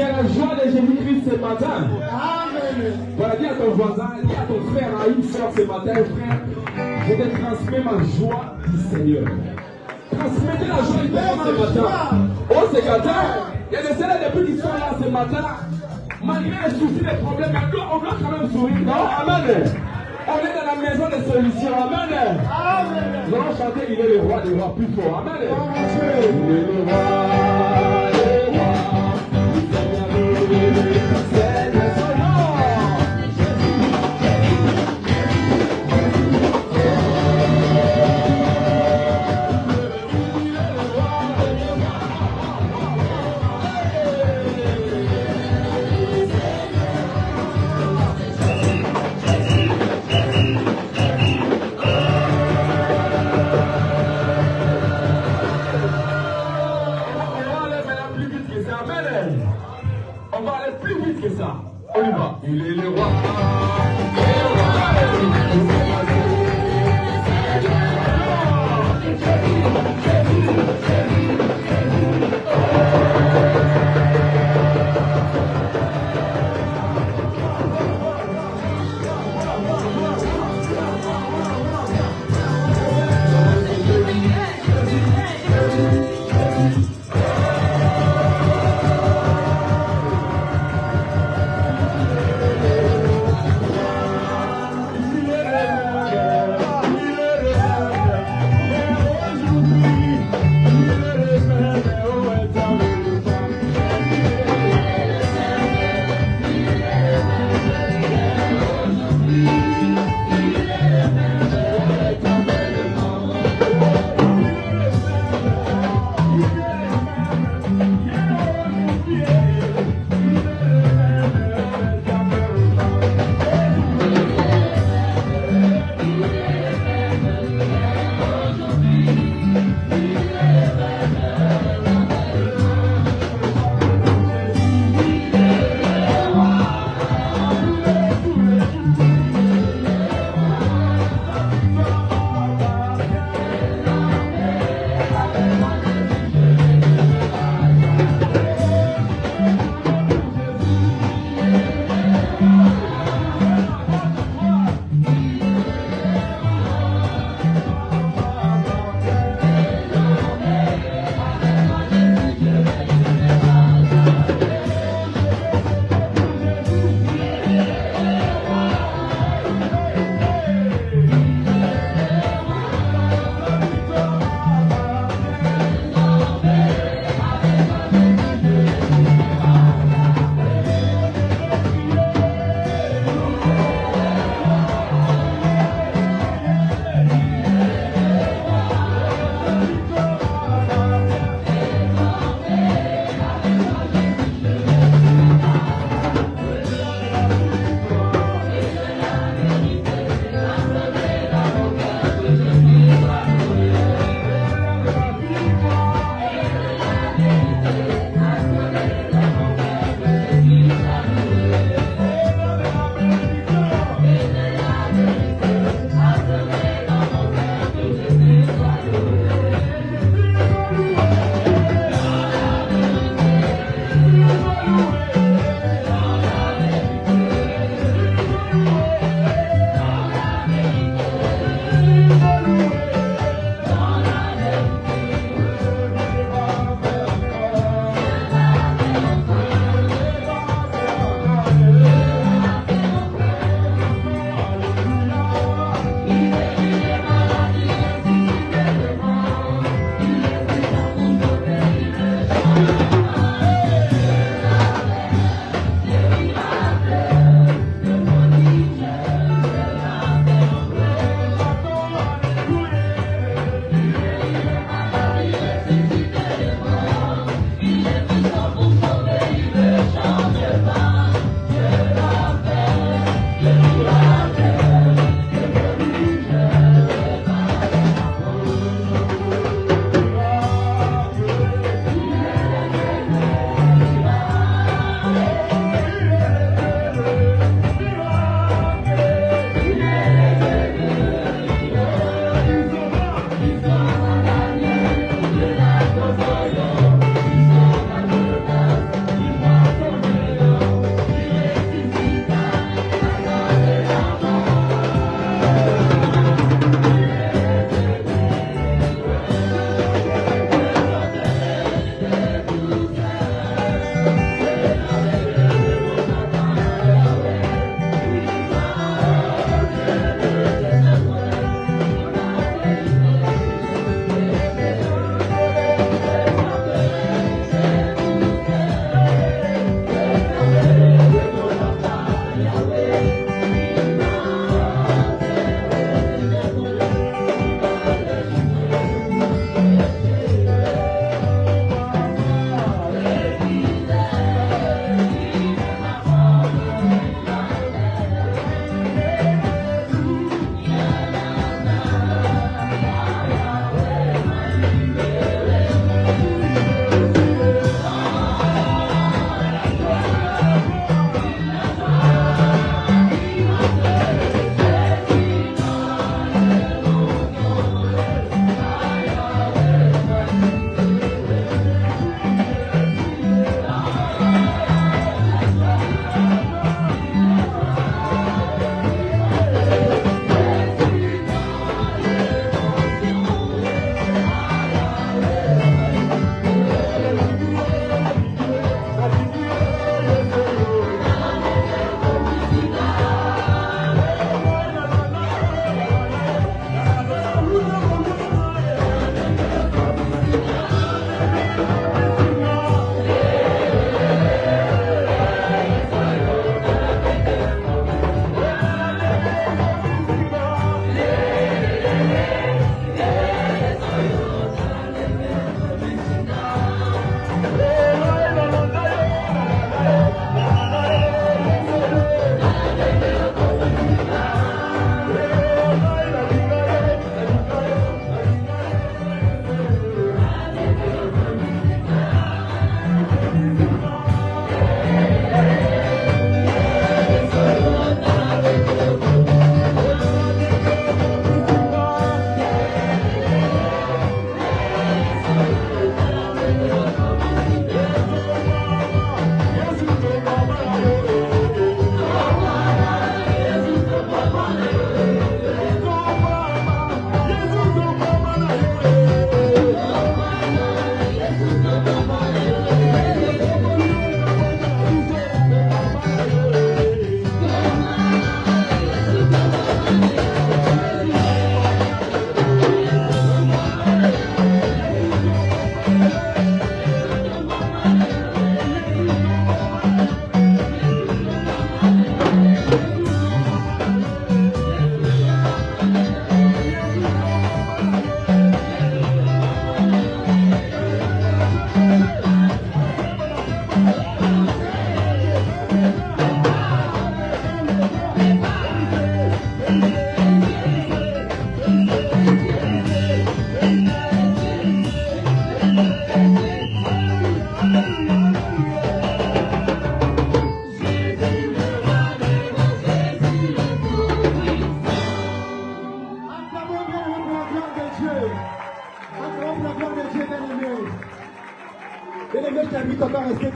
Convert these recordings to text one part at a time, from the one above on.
y a la joie de Jésus-Christ ce matin. Voilà, dis à ton voisin, dis à ton frère, à une soeur ce matin, frère, je te transmets ma joie du Seigneur. Transmettez la joie du Seigneur ce matin. Oh, c'est matin, il y a des célèbres depuis qui sont là ce matin. Malgré les soucis, les problèmes, on doit quand même sourire. Non, amen. On est dans la maison des solutions. Amen. Nous allons chanter, il est le roi des rois plus fort. Amen. Il est le roi des rois. C'est le son nom. On va aller plus vite que ça. On y va. Il est le roi.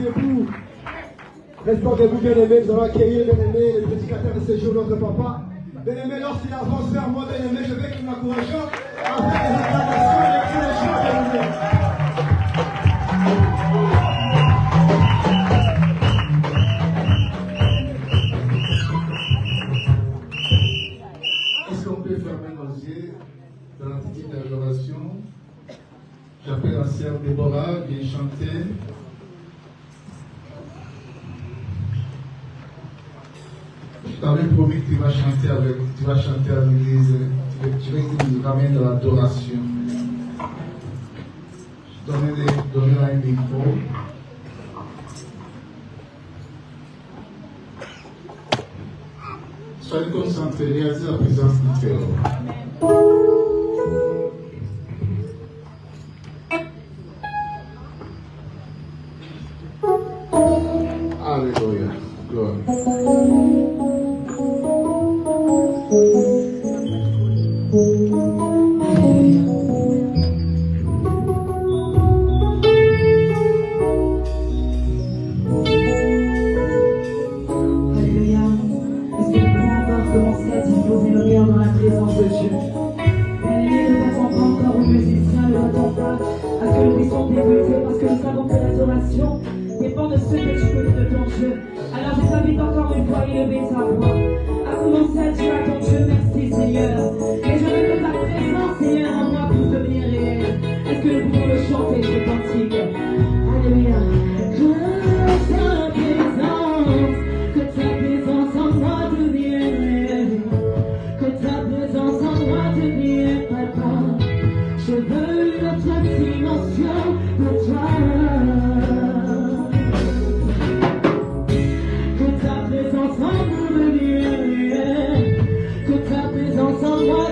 debout. Restons debout, bien-aimés. Nous allons accueillir, bien-aimés, le prédicateur de ce jour, notre papa. Bien-aimé, lorsqu'il avance vers moi, bien-aimé, je veux qu'il m'encourage avec les acclamations et les cris de joie, bien-aimé. Est-ce qu'on peut fermer nos yeux dans l'attitude d'adoration? J'appelle la sœur Déborah, viens chanter. Je t'avais promis que tu vas chanter à l'église. Tu veux que tu nous ramènes de l'adoration. Je donnerai un micro. Soyez concentrés, réalisez la présence du Seigneur. Alléluia. Gloire. Dépend de ce que tu connais de ton Dieu. Alors je t'invite encore une fois à élever ta voix, à commencer à dire à ton Dieu merci Seigneur. Et je veux que ta présence Seigneur en moi puisse devenir réelle. Est-ce que nous pouvons le chanter ce cantique? Alléluia. Que ta présence en moi devienne réelle. Que ta présence en moi devienne papa. Je veux une autre dimension de toi. Que ta présence en moi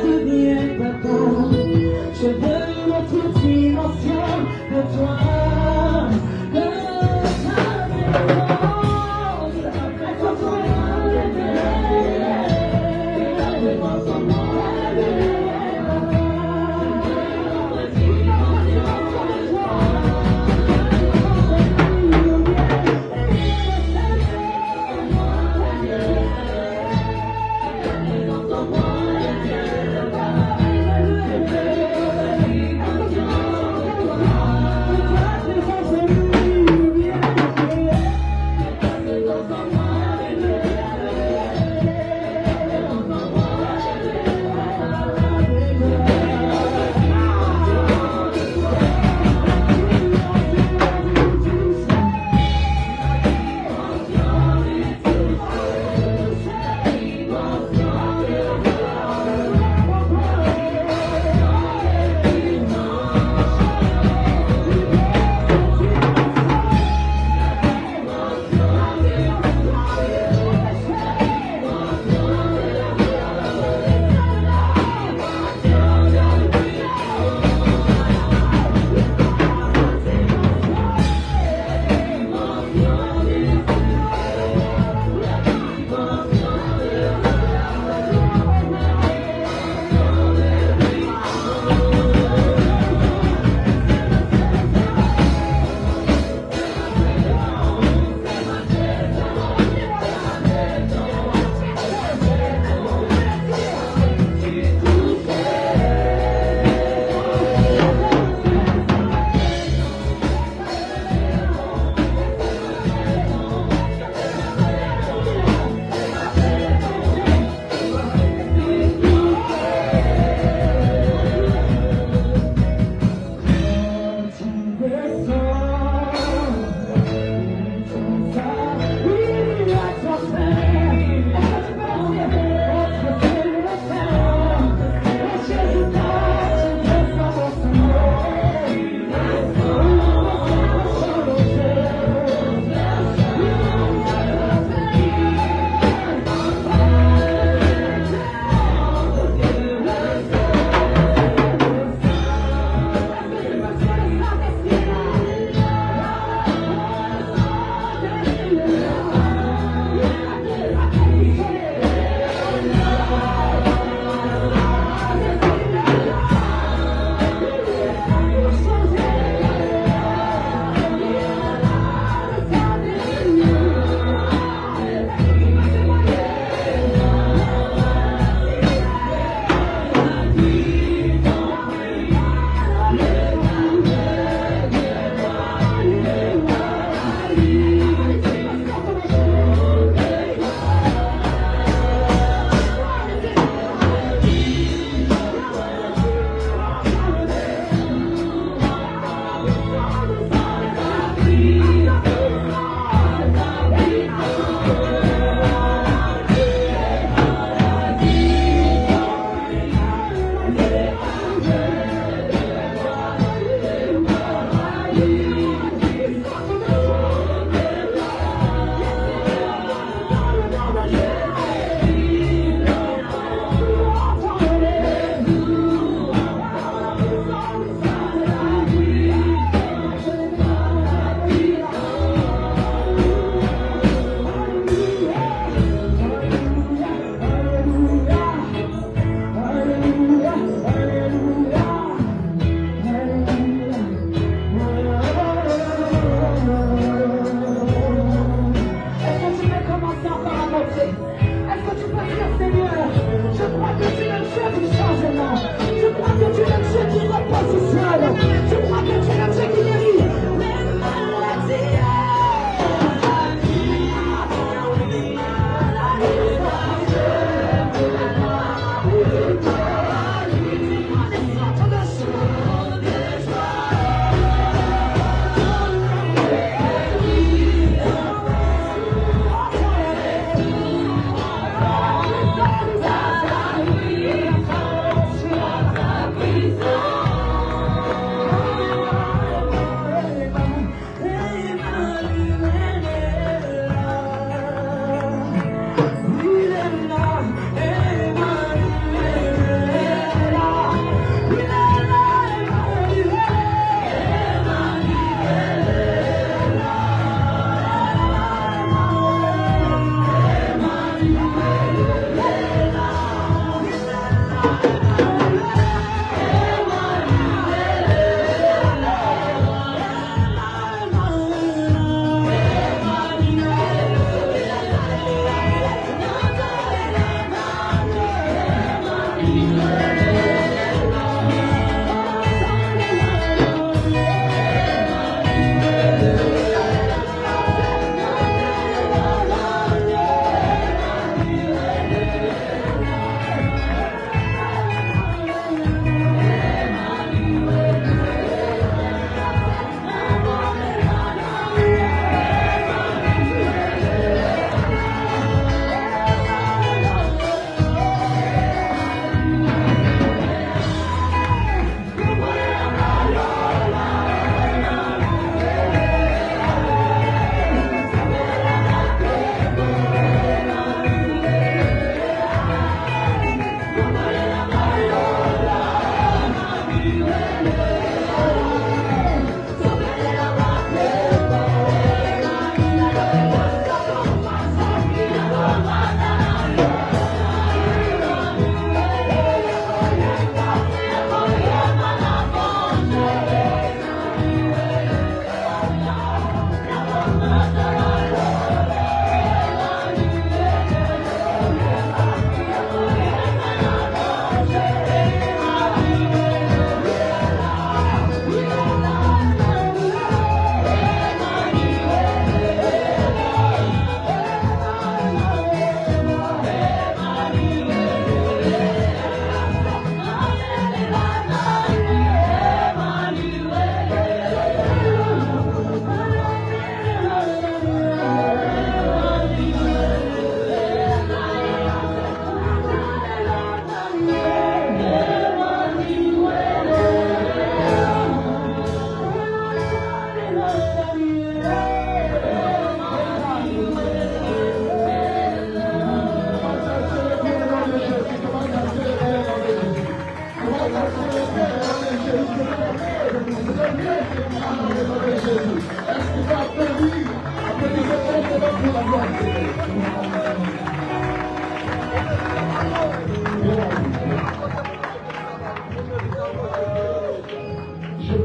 Je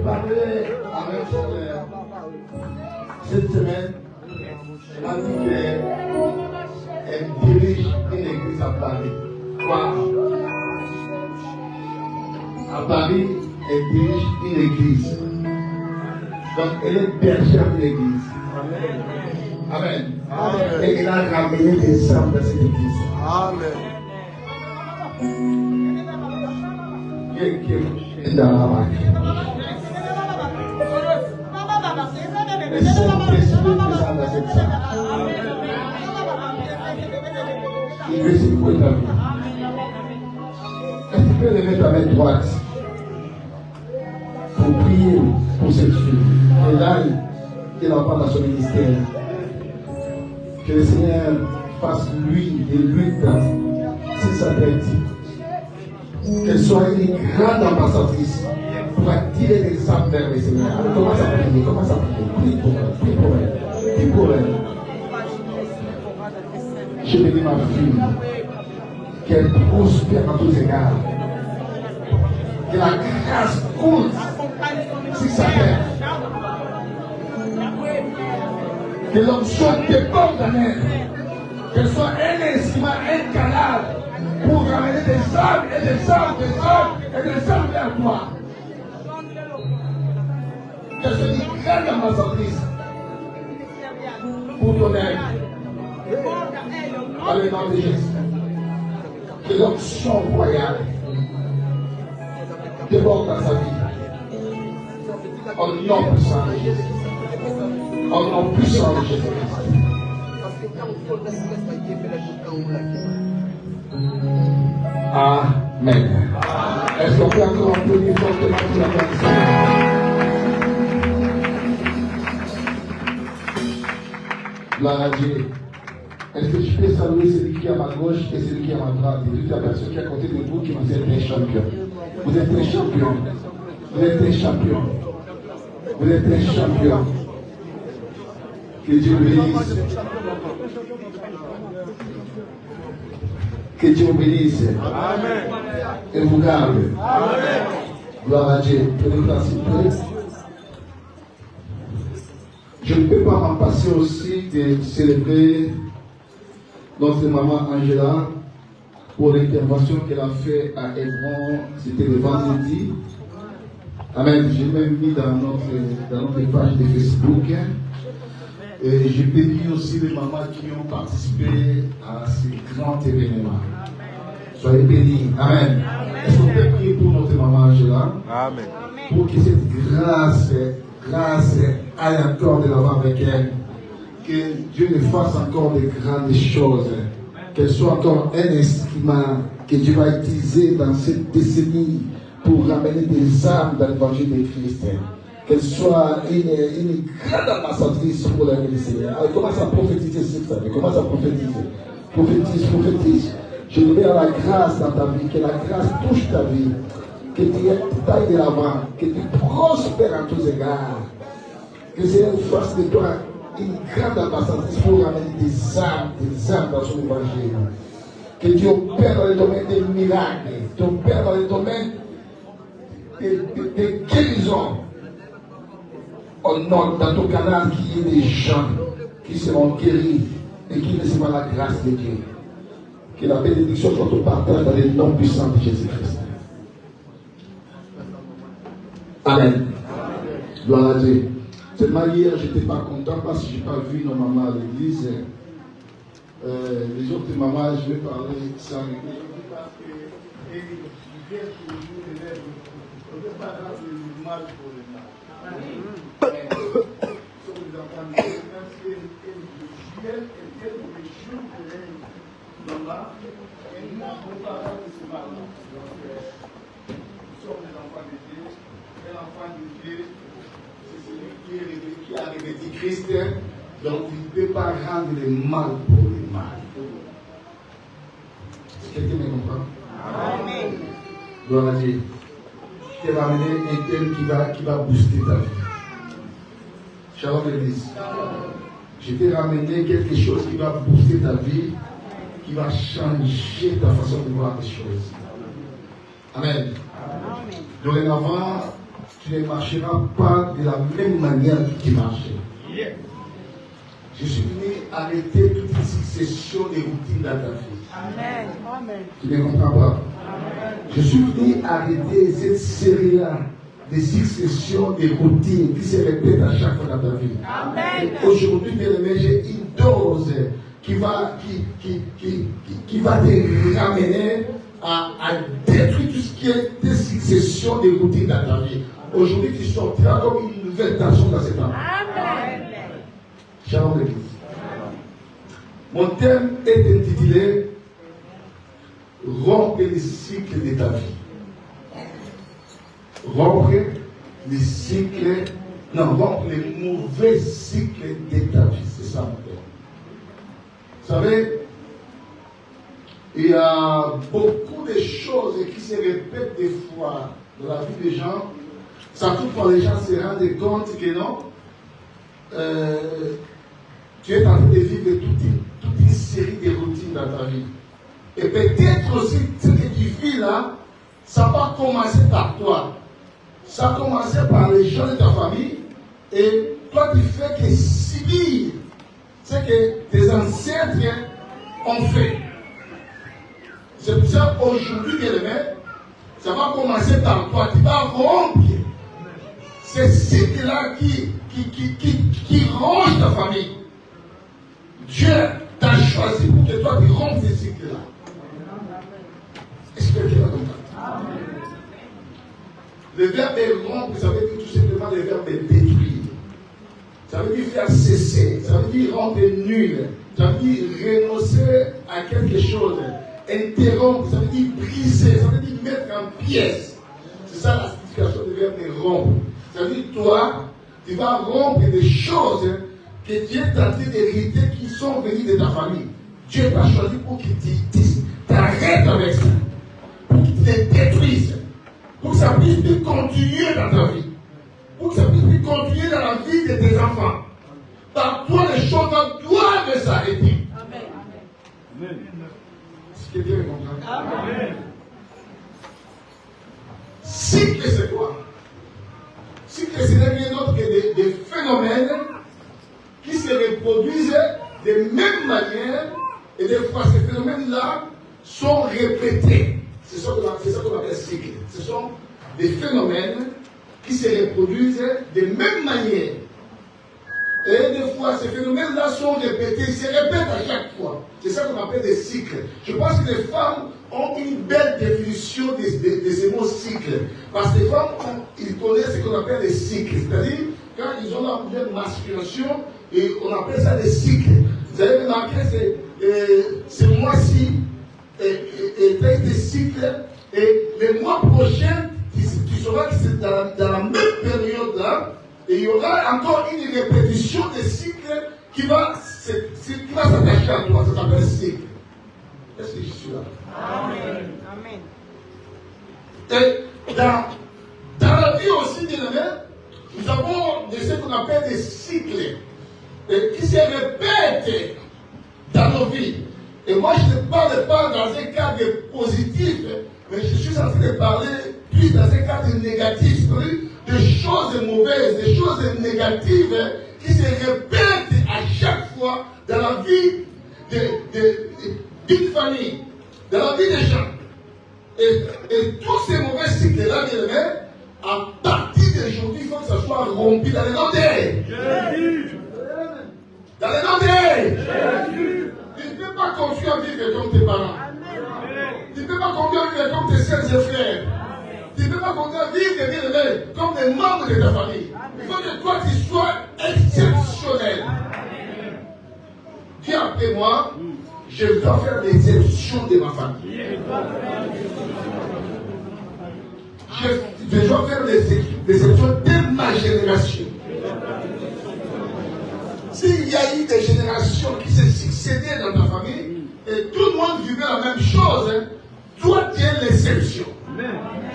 parlais avec cette semaine, elle m'a dit qu'elle dirige une église à Paris. Quoi? À Paris, elle dirige une église. Donc, elle est bergère d'une église. Amen. Amen. Et elle a ramené des âmes dans cette église. Amen. Qui est dans la marque. Le Saint-Esprit présent dans cette salle. Il veut secouer ta vie. Est-ce que tu peux lever ta main droite pour prier pour cette fille? Et là, il en parle dans son ministère. Que le Seigneur fasse lui des luttes sur sa tête. Qu'elle soit une grande ambassadrice pour attirer les âmes vers le Seigneur. Alors commence à prier, commence à prier. Prie pour elle, prie pour elle, prie pour elle. Je bénis ma fille, qu'elle prospère en tous égards. Que la grâce coule sur sa tête. Que l'onction déborde en elle. Qu'elle soit un instrument, un canal pour ramener des âmes et des âmes, des âmes et des âmes vers toi. Qu'elle soit une grande ambassadrice pour ton aide. Dans le nom de Jésus. Que l'onction royale déborde dans sa vie. Au nom puissant de Jésus. Au nom puissant de Jésus-Christ. Amen. Est-ce qu'on peut encore applaudir fortement pour la personne? Gloire à Dieu. Est-ce que je peux saluer celui qui est à ma gauche et celui qui est à ma droite et toute la personne qui est à côté de vous qui vous êtes des champions? Vous êtes des champions. Vous êtes des champions. Vous êtes des champions. Que Dieu vous bénisse. Que Dieu vous bénisse. Amen. Et vous garde. Amen. Gloire à Dieu. Prenez place s'il vous plaît. Je ne peux pas m'en passer aussi de célébrer notre maman Angela pour l'intervention qu'elle a fait à Hébron. C'était le vendredi. Amen. J'ai même mis dans notre page de Facebook. Et je bénis aussi les mamans qui ont participé à ce grand événement. Soyez bénis. Amen. Est-ce qu'on peut prier pour notre maman Angela? Amen. Pour que cette grâce aille encore de l'avant avec elle. Que Dieu ne fasse encore de grandes choses. Qu'elle soit encore un instrument que Dieu va utiliser dans cette décennie pour ramener des âmes dans l'évangile de Christ. Qu'elle soit une grande ambassadrice pour la vie du Seigneur. Elle commence à prophétiser sur ça. Elle commence à prophétiser. Prophétise. Je mets à la grâce dans ta vie. Que la grâce touche ta vie. Que tu ailles de l'avant. Que tu prospères en tous égards. Que le Seigneur fasse de toi une grande ambassadrice pour ramener des âmes dans son évangile. Que Dieu opère dans le domaine des miracles. Dieu opère dans le domaine des guérisons. Au nom dans ton canal qui est des gens qui seront guéris et qui recevront la grâce de Dieu. Que la bénédiction soit au partage dans le nom puissant de Jésus-Christ. Amen. Gloire à Dieu. Seulement hier, je n'étais pas content parce que je n'ai pas vu nos mamans à l'église. Les autres mamans, je vais parler sans rigueur. Qui a revêtu Christ, donc il ne peut pas rendre le mal pour le mal. Est-ce que quelqu'un me comprend? Amen. Gloire à Dieu. Je vais amener un thème qui va booster ta vie. Shalom l'église. je t'ai ramené quelque chose qui va booster ta vie, qui va changer ta façon de voir les choses. Amen. Dorénavant, tu ne marcheras pas de la même manière que tu marchais. Je suis venu arrêter toute une succession de routines dans ta vie. Amen. Tu ne comprends pas? Je suis venu arrêter cette série-là de successions de routines qui se répètent à chaque fois dans ta vie. Amen. Aujourd'hui, bien-aimé, j'ai une dose qui va te ramener à détruire tout ce qui est des successions de routines dans ta vie. Aujourd'hui, tu sortiras comme une nouvelle personne dans cet homme. Amen. Shalom l'église. Mon thème est intitulé Rompre les cycles de ta vie. Rompre les cycles, non, rompre les mauvais cycles de ta vie. C'est ça mon thème. Vous savez, il y a beaucoup de choses qui se répètent des fois dans la vie des gens. Surtout quand les gens se rendent compte que non, tu es en train de vivre toute une série de routines dans ta vie. Et peut-être aussi ce que tu vis là, ça va commencer par toi. Ça a commencé par les gens de ta famille. Et toi, tu fais que subir ce que tes ancêtres ont fait. C'est pour ça qu'aujourd'hui, bien aimé, ça va commencer par toi. Tu vas rompre ces cycles-là qui rongent ta famille. Dieu t'a choisi pour que toi tu rompes ces cycles-là. Est-ce que quelqu'un va comprendre? Le verbe rompre, ça veut dire tout simplement le verbe détruire. Ça veut dire faire cesser. Ça veut dire rendre nul. Ça veut dire renoncer à quelque chose. Interrompre, ça veut dire briser. Ça veut dire mettre en pièces. C'est ça la signification du verbe rompre. Ça veut dire toi, tu vas rompre des choses que Dieu t'a dit d'hériter qui sont venues de ta famille. Dieu t'a choisi pour qu'il t'arrête avec ça. Pour qu'il te détruise. Pour que ça puisse plus continuer dans ta vie. Pour que ça puisse plus continuer dans la vie de tes enfants. Par toi, les choses doivent s'arrêter. Amen. Est-ce que Dieu comprend? Amen. Cycle, c'est quoi? Cycle, ce n'est rien d'autre que des phénomènes qui se reproduisent de même manière, et des fois ces phénomènes-là sont répétés. C'est ça qu'on appelle cycle. Ce sont des phénomènes qui se reproduisent de même manière. Et des fois, ces phénomènes-là sont répétés, ils se répètent à chaque fois. C'est ça qu'on appelle des cycles. Je pense que les femmes ont une belle définition de ces mots cycles. Parce que les femmes, ils connaissent ce qu'on appelle des cycles. C'est-à-dire, quand ils ont la nouvelle menstruation, et on appelle ça des cycles. Vous avez remarqué, ce mois-ci est des cycles, et le mois prochain, tu sauras que c'est dans la même période-là, et il y aura encore une répétition des cycles qui va s'attacher à toi. Ça s'appelle cycle. Est-ce que je suis là? Amen. Et dans la vie aussi, bien aimé, nous avons ce qu'on appelle des cycles qui se répètent dans nos vies. Et moi, je ne parle pas dans un cadre positif, mais je suis en train de parler plus dans un cadre négatif, de choses mauvaises, des choses négatives qui se répètent à chaque fois dans la vie d'une famille, dans la vie des gens. Et tous ces mauvais cycles-là, bien aimé, à partir d'aujourd'hui, il faut que ça soit rompu dans les noms de dans les noms de tu ne peux pas continuer à vivre comme tes parents. Tu ne peux pas continuer à vivre comme tes sœurs et frères. Tu ne peux pas continuer à vivre, bien aimé, comme des membres de ta famille. Il faut que toi, tu sois exceptionnel. Dis après moi, je dois faire l'exception de ma famille. Je dois faire l'exception de ma génération. S'il y a eu des générations qui se succédaient dans ta famille, et tout le monde vivait la même chose, toi tu es l'exception.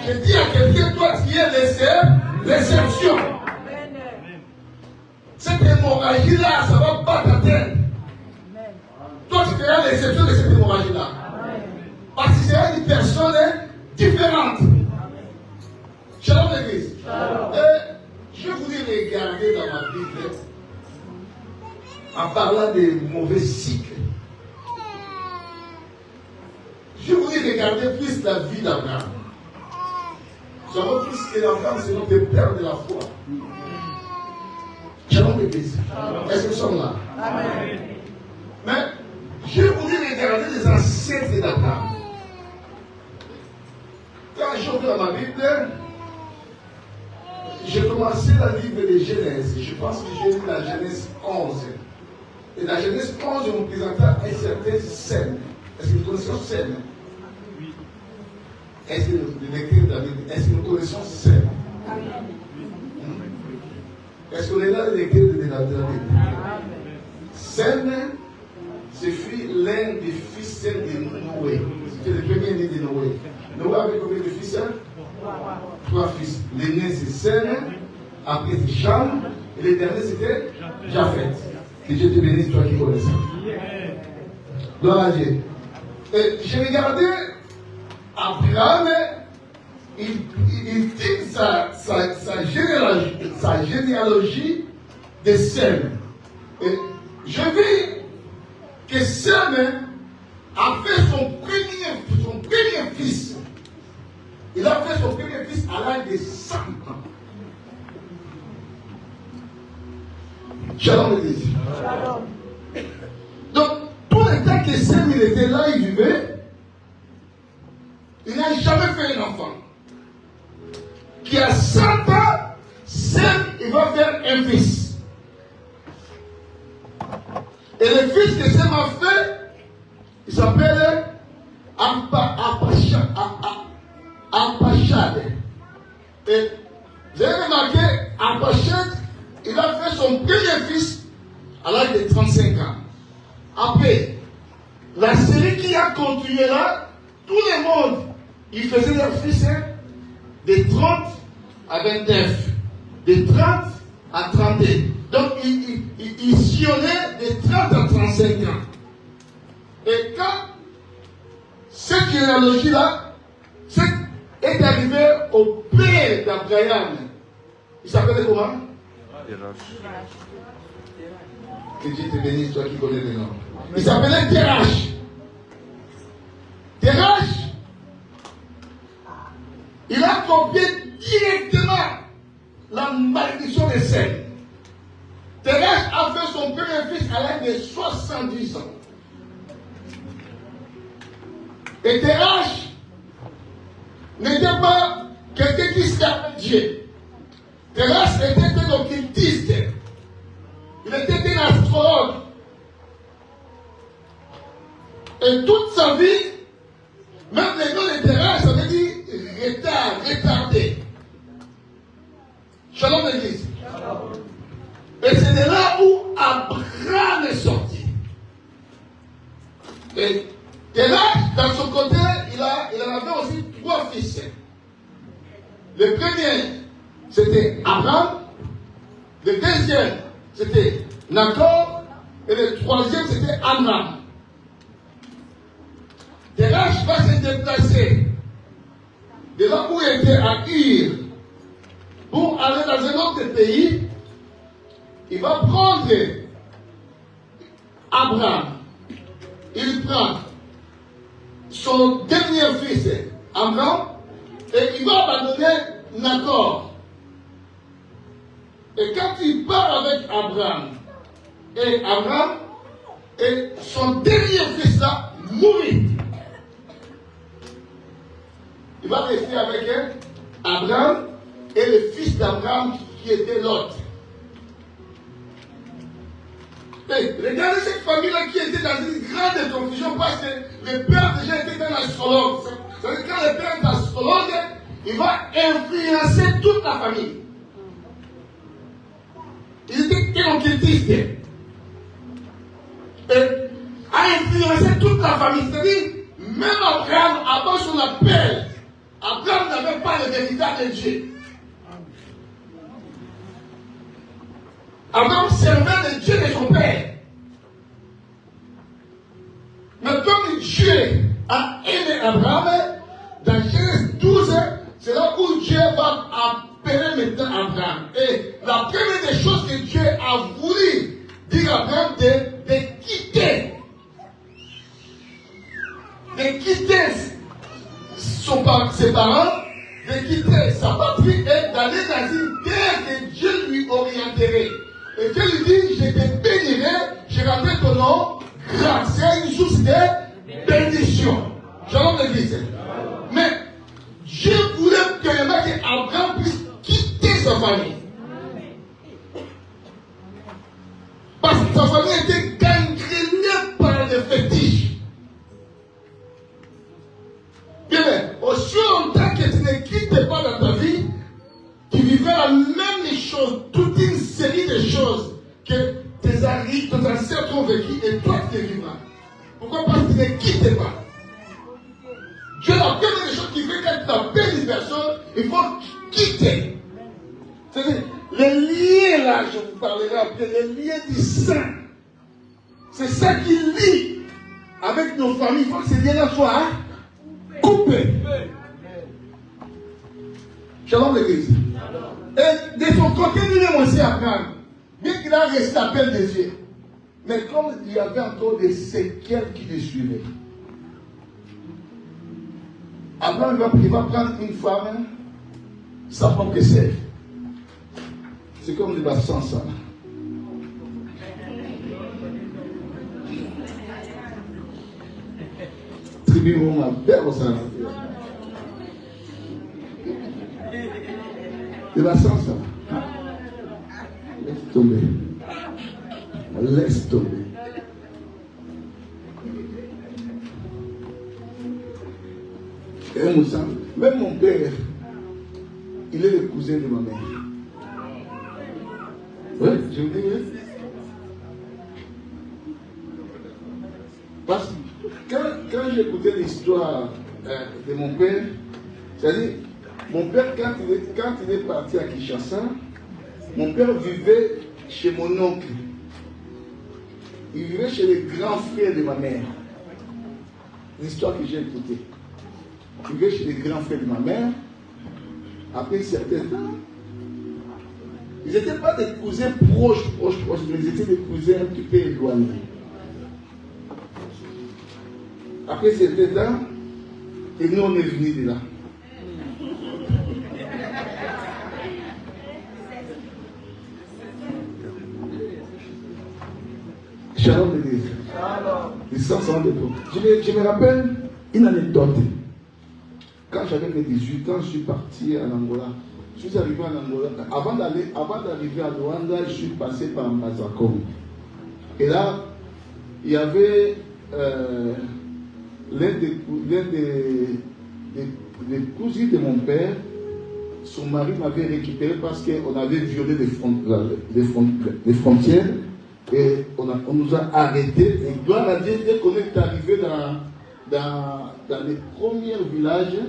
Je dis à quelqu'un, toi tu es l'exception. cette hémorragie-là, ça va pas t'atteindre. Toi, tu feras l'exception de cette hémorragie-là. Parce que c'est une personne différente. Shalom l'église. Je voulais regarder dans ma Bible en parlant des mauvais cycles. Je voulais regarder plus la vie d'Abraham. Nous savons tous que l'Abraham, c'est notre père de la foi. Shalom l'église. Est-ce que nous sommes là? Amen. Mais je voulais regarder les ancêtres d'Abraham. Quand j'ouvre dans ma Bible, j'ai commencé le livre de Genèse. Je pense que j'ai lu la Genèse 11. Et la Genèse 11, on me présentait un certain Sem. Est-ce que nous connaissons Sem? Oui. Est-ce que nous connaissons Sem? Est-ce qu'on est là les lecteurs de la Bible? Sem, ce fut l'un des fils de Noé. C'était le premier né de Noé. Noé avait combien de fils? 3 fils. L'aîné c'est Sem, après c'est Cham, et le dernier c'était Japheth. Que Dieu te bénisse, toi qui connais ça. Gloire à Dieu. Et j'ai regardé Abraham, il dit sa généalogie de Sem. Et je vis que Sem a fait son premier fils. Il a fait son premier fils à l'âge de 100 ans. Shalom l'église. Donc, tout le temps que Sem il était là, il vivait, il n'a jamais fait un enfant. Qui a 100 ans, Sem, il va faire un fils. Et le fils que Sem a fait, il s'appelle Arpachshad. Et vous avez remarqué, Arpachshad, il a fait son premier fils à l'âge de 35 ans. Après, la série qui a continué là, tout le monde, il faisait leur fils de 30 à 29, de 30 à 32. Donc, il sillonnait de 30 à 35 ans. Et quand cette généalogie-là est arrivée au père d'Abraham, il s'appelait comment? Que Dieu te bénisse, toi qui connais le nom. Il s'appelait Terach. Terach, il a copié directement la malédiction de Sem. Terach a fait son premier fils à l'âge de 70 ans. Et Terach n'était pas quelqu'un qui servait Dieu. Terach était un occultiste. Il était un astrologue. Et toute sa vie, même le nom de Terach, ça veut dire retardé. Shalom l'église. Et c'est de là où Abraham est sorti. Et Terach, dans son côté, il en avait aussi 3 fils. Le premier, c'était Abraham. Le deuxième, c'était Nacor. Et le troisième, c'était Amram. Terach va se déplacer de là où il était à Ur pour aller dans un autre pays. Il va prendre Abraham. Il prend son dernier fils, Amram, et il va abandonner Nacor. Et quand il part avec Abraham et Amram, et son dernier fils là mourit. Il va rester avec Abraham et le fils d'Abraham qui était l'autre. Et regardez cette famille-là qui était dans une grande confusion parce que le père déjà était un astrologue. C'est-à-dire que quand le père est astrologue, il va influencer toute la famille. Il était un occultiste. Et a influencé toute la famille. C'est-à-dire, même Abraham, avant son appel, Abraham n'avait pas le véritable Dieu. Abraham servait le Dieu de son père. Mais comme Dieu a aimé Abraham, dans Genèse 12, c'est là où Dieu va appeler maintenant Abraham. Et la première des choses que Dieu a voulu dire à Abraham, de quitter ses parents, de quitter sa patrie et d'aller dans une terre que Dieu lui orienterait. Et Dieu lui dit, je te bénirai, je rendrai ton nom, grâce, c'est une source de bénédiction. Shalom l'église. Mais Dieu voulait tellement qu'Abraham puisse quitter sa famille. Parce que sa famille était gangrénée par les fétiches. Bien, aussi longtemps que tu ne quittes pas dans ta vie, tu vivais la même chose, toute une série de choses que tes ancêtres ont vécues et toi tu les vivras. Pourquoi? Parce que tu ne quittes pas. Dieu, la première des choses qui fait quand tu appelles une personne, il faut quitter. C'est-à-dire, les liens là, je vous parlerai après, les liens du sang. C'est ça qui lie avec nos familles. Il faut que ces liens-là soient coupés. Shalom l'église. Et de son côté, lui-même aussi Abraham, bien qu'il a resté à peine des yeux, mais comme il y avait encore des séquelles qui le suivaient, Abraham il va prendre une femme, sa propre sœur. C'est comme des bassins, ça. Tribu, ma belle, ça. Des bassins, ça. Laisse tomber. Laisse tomber. Et même mon père, il est le cousin de ma mère. Oui, je vous dis, oui. Parce que quand j'ai écouté l'histoire de mon père, c'est-à-dire, mon père, quand il est parti à Kinshasa, mon père vivait chez mon oncle. Il vivait chez les grands frères de ma mère. L'histoire que j'ai écoutée. Il vivait chez les grands frères de ma mère. Après un certain temps, ils n'étaient pas des cousins proches, mais ils étaient des cousins un petit peu éloignés. Après un certain temps, et nous on est venus de là. Shalom l'église. Les sens sont de tout. Je me rappelle une anecdote. Quand j'avais mes 18 ans, je suis parti en Angola. Je suis arrivé en Angola. Avant d'arriver à Luanda, je suis passé par Mazakom. Et là, il y avait l'un des cousins de mon père. Son mari m'avait récupéré parce qu'on avait violé les frontières. Et on nous a arrêtés. Et gloire à Dieu, dès qu'on est arrivé dans les premiers villages,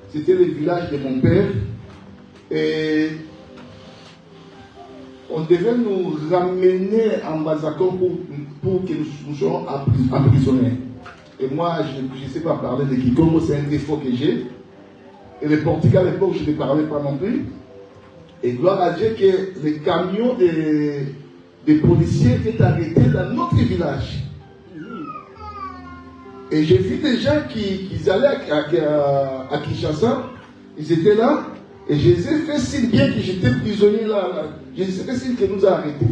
c'était le village de mon père. Et on devait nous ramener en Mazakom pour que nous soyons emprisonnés. Et moi, je ne sais pas parler de Kikongo, c'est un défaut que j'ai. Et le portugais à l'époque, je ne parlais pas non plus. Et gloire à Dieu que les camions des policiers étaient arrêtés dans notre village. Et j'ai vu des gens qui allaient à Kinshasa, ils étaient là, et je les ai fait signe, bien que j'étais prisonnier là, je les ai fait signe qu'ils nous a arrêtés.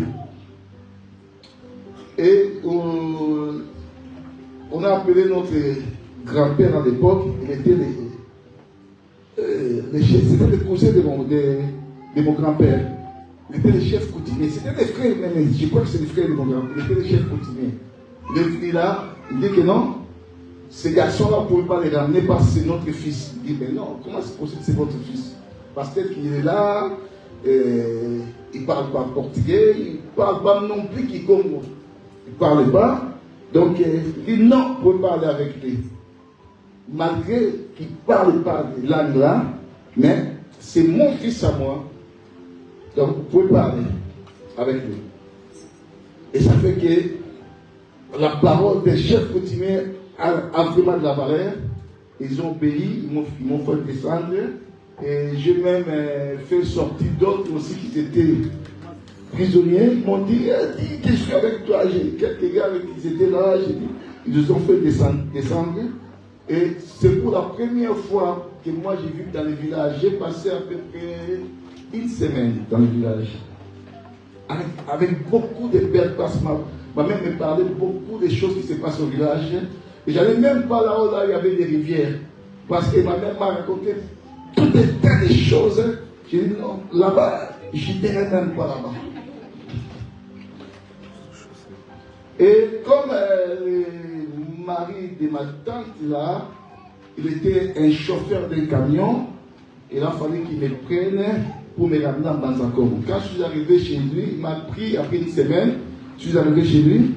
Et on a appelé notre grand-père à l'époque, il était c'était le cousin de mon grand-père. Il était le chef coutumier. C'était des frères, mais je crois que c'est les frères de mon grand-père. Il était le chef coutumier. Il est venu là, il dit que non, ces garçons-là, vous ne pouvez pas les ramener parce que c'est notre fils. Il dit, mais non, comment c'est possible que c'est votre fils? Parce que peut-être qu'il est là, il ne parle pas portugais, il ne parle pas non plus Kikongo. Il ne parle pas. Donc, il dit non, vous ne pouvez pas aller avec lui. Malgré qu'il ne parle pas de langue-là, mais c'est mon fils à moi. Donc, vous pouvez pas aller avec lui. Et ça fait que la parole des chefs coutumiers a vraiment de la valeur. Ils ont obéi, ils m'ont fait descendre. Et j'ai même fait sortir d'autres aussi qui étaient prisonniers. Ils m'ont dit, dis que je suis avec toi. J'ai quelques gars avec qui étaient là. Ils nous ont fait descendre. Et c'est pour la première fois que moi j'ai vu dans le village. J'ai passé à peu près une semaine dans le village. Avec beaucoup de belles passes. Ma mère me parlait de beaucoup de choses qui se passent au village. Et j'allais même pas là-haut, là, il y avait des rivières. Parce que ma mère m'a raconté tout un tas de choses. J'ai dit non, là-bas, je n'irai même pas là-bas. Et comme le mari de ma tante là, il était un chauffeur d'un camion, il a fallu qu'il me prenne pour me ramener en Banzakom. Quand je suis arrivé chez lui, il m'a pris après une semaine, je suis arrivé chez lui,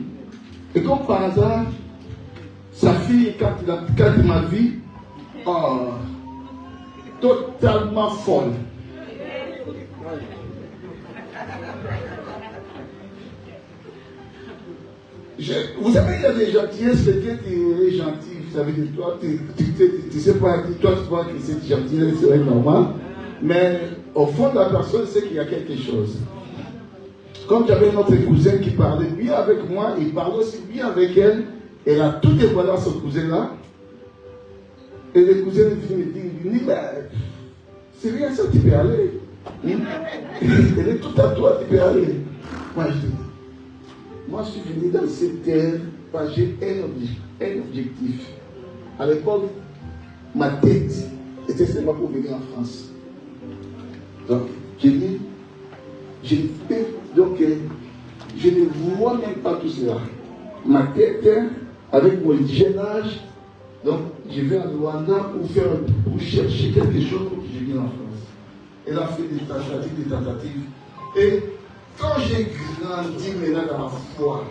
et comme par hasard, sa fille, quand il m'a vu, totalement folle. Vous savez, il y a des gentillesses, peut-être tu es gentil, vous savez, toi, tu sais pas, toi tu vois que cette gentillesse c'est normal, mais au fond de la personne, c'est qu'il y a quelque chose. Comme j'avais notre cousin qui parlait bien avec moi, il parlait aussi bien avec elle. Elle a tout dévoilé à son cousin-là. Et le cousin me dit, c'est rien ça, tu peux aller. Elle est tout à toi, tu peux aller. Moi, je suis venu dans cette terre parce que j'ai un objectif. À l'époque, ma tête était seulement pour venir en France. Donc, j'ai dit, je ne vois même pas tout cela. Ma tête, avec mon jeune âge, donc je vais à Rwanda pour chercher quelque chose pour que je vienne en France. Elle a fait des tentatives. Et quand j'ai grandi maintenant dans la foi,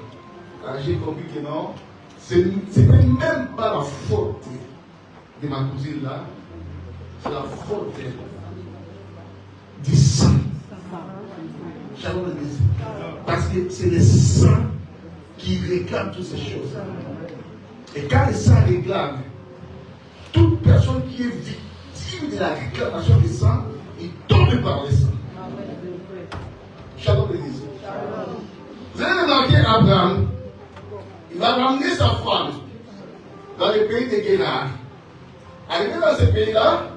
j'ai compris que non, ce n'était même pas la faute de ma cousine là, c'est la faute du sang. Parce que c'est le sang qui réclame toutes ces choses. Et quand le sang réclame, toute personne qui est victime de la réclamation du sang, il tombe par le sang. Shalom l'église. Vous avez remarqué Abraham, il va ramener sa femme dans le pays de Guénar. Arrivé dans ce pays-là,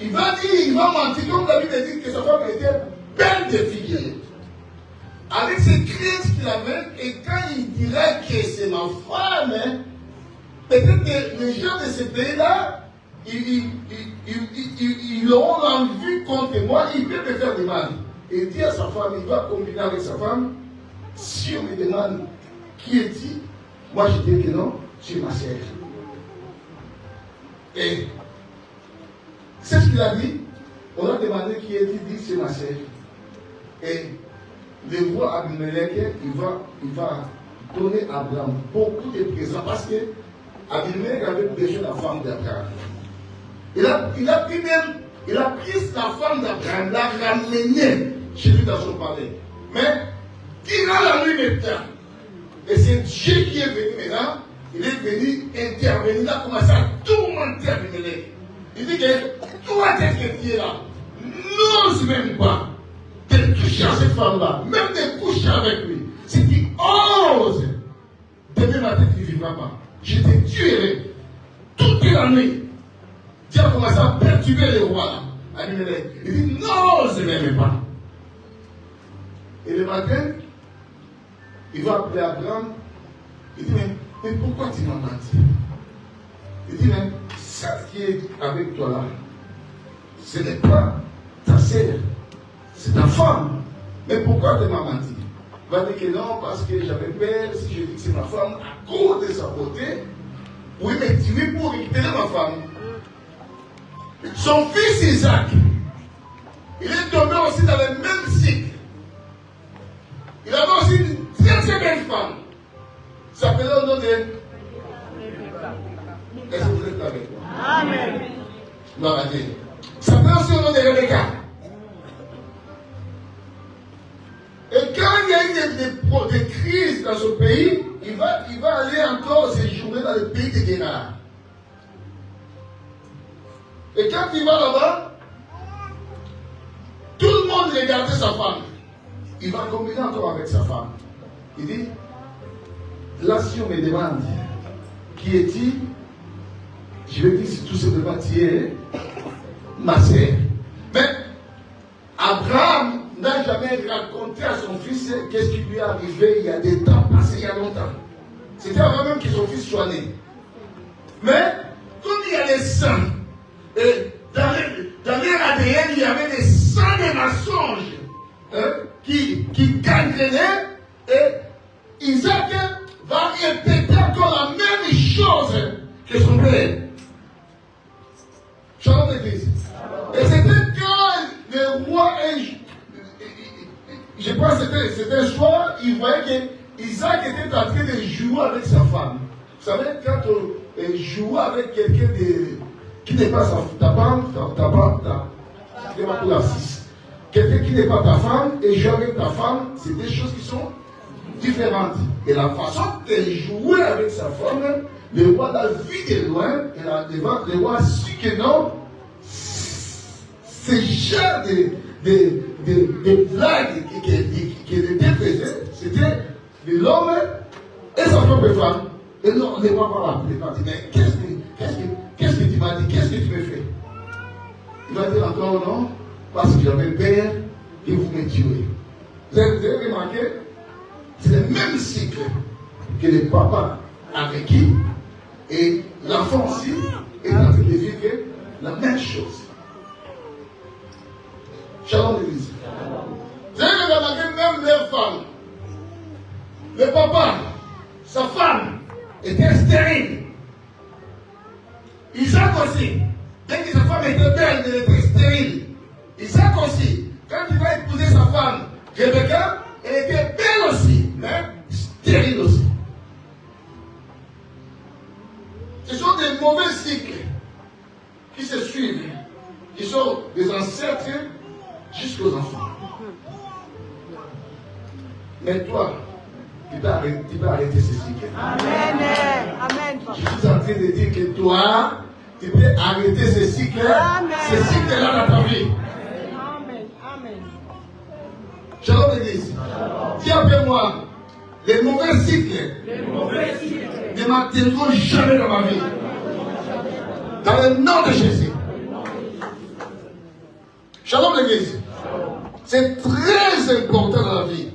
il va mentir, comme la Bible dit que sa femme était belle de figure. Avec ses craintes qu'il avait, et quand il dirait que c'est ma femme, peut-être que les gens de ce pays-là, ils auront l'envie contre moi, ils peuvent me faire du mal. Et il dit à sa femme, il va combiner avec sa femme, si on me demande qui est-il, moi je dis que non, c'est ma sœur. Et c'est ce qu'il a dit. On a demandé qui est-il, il dit c'est ma sœur. Et le roi Abimelech, il va donner à Abraham beaucoup de présents parce que Abimelech avait déjà la femme d'Abraham. Il a pris la femme d'Abraham, l'a ramenée chez lui dans son palais. Mais, durant la nuit maintenant, et c'est Dieu qui est venu maintenant, il est venu intervenir, il a commencé à tourmenter Abimelech. Il dit que toi, qu'est-ce qui est là? N'ose même pas de toucher à cette femme-là, même de coucher avec lui. Si tu oses, demain matin, tu ne vivras pas. Je te tuerai toute la nuit. Dieu a commencé à perturber le roi là. Abimelech. Il dit, n'ose même pas. Et le matin, il va appeler Abraham. Il dit, mais pourquoi tu m'as menti? Il dit, mais ça qui est avec toi là, ce n'est pas ta sœur, c'est ta femme. Mais pourquoi tu m'as menti? Il va dire que non, parce que j'avais peur, si je dis que c'est ma femme, à cause de sa beauté, oui, mais tuer pour récupérer ma femme. Son fils Isaac, il est tombé aussi dans le même cycle. Il avait aussi une très très belle femme. Ça s'appelait au nom de... Est-ce que vous êtes avec moi? Amen. Non, allez. Ça s'appelait aussi au nom de Rebecca. Et quand il y a eu de crise dans ce pays, il va aller encore séjourner dans le pays de Guérard. Et quand il va là-bas, tout le monde regardait sa femme. Il va combiner encore avec sa femme. Il dit, là si on me demande, qui est-il? Je vais dire, c'est tout simplement tu es ma sœur. Mais Abraham n'a jamais raconté à son fils qu'est-ce qui lui est arrivé il y a des temps passés, il y a longtemps. C'était avant même que son fils soit né. Mais, comme il y a des sangs, et dans leur ADN, il y avait des sangs de mensonges qui gangrenaient, et Isaac va répéter encore la même chose que son père. Shalom l'église. Et c'était quand le roi, je pense que c'était un soir, il voyait que Isaac était en train de jouer avec sa femme. Vous savez, quand on joue avec quelqu'un qui n'est pas ta femme, quelqu'un qui n'est pas ta femme et jouer avec ta femme, c'est des choses qui sont différentes. Et la façon de jouer avec sa femme, le roi l'a vu de loin, et le roi a su que non, ce genre de blagues qu'il était faisait, c'était de l'homme et sa propre femme. Et non, le roi va l'appeler, il va dire, mais qu'est-ce que tu m'as dit, qu'est-ce que tu me fais? Il va dire encore non, parce que j'avais peur que vous me tuez. Vous avez remarqué? C'est le même cycle que le papa a vécu et l'enfant aussi est en train de vivre la même chose. Shalom l'église. Vous avez remarqué même les femmes. Le papa, sa femme était stérile. Isaac aussi. Dès que sa femme était belle, elle était stérile. Isaac aussi. Quand il va épouser sa femme, Rebecca, elle était belle aussi, mais stérile aussi. Ce sont des mauvais cycles qui se suivent, qui sont des ancêtres jusqu'aux enfants. Mais toi, tu peux arrêter ce cycle. Amen. Amen. Je suis en train de dire que toi, tu peux arrêter ce cycle-là dans ta vie. Amen. Amen. Shalom l'église. Dis après moi, les mauvais cycles ne m'atteindront jamais dans ma vie. Dans le nom de Jésus. Shalom l'église. C'est très important dans la vie.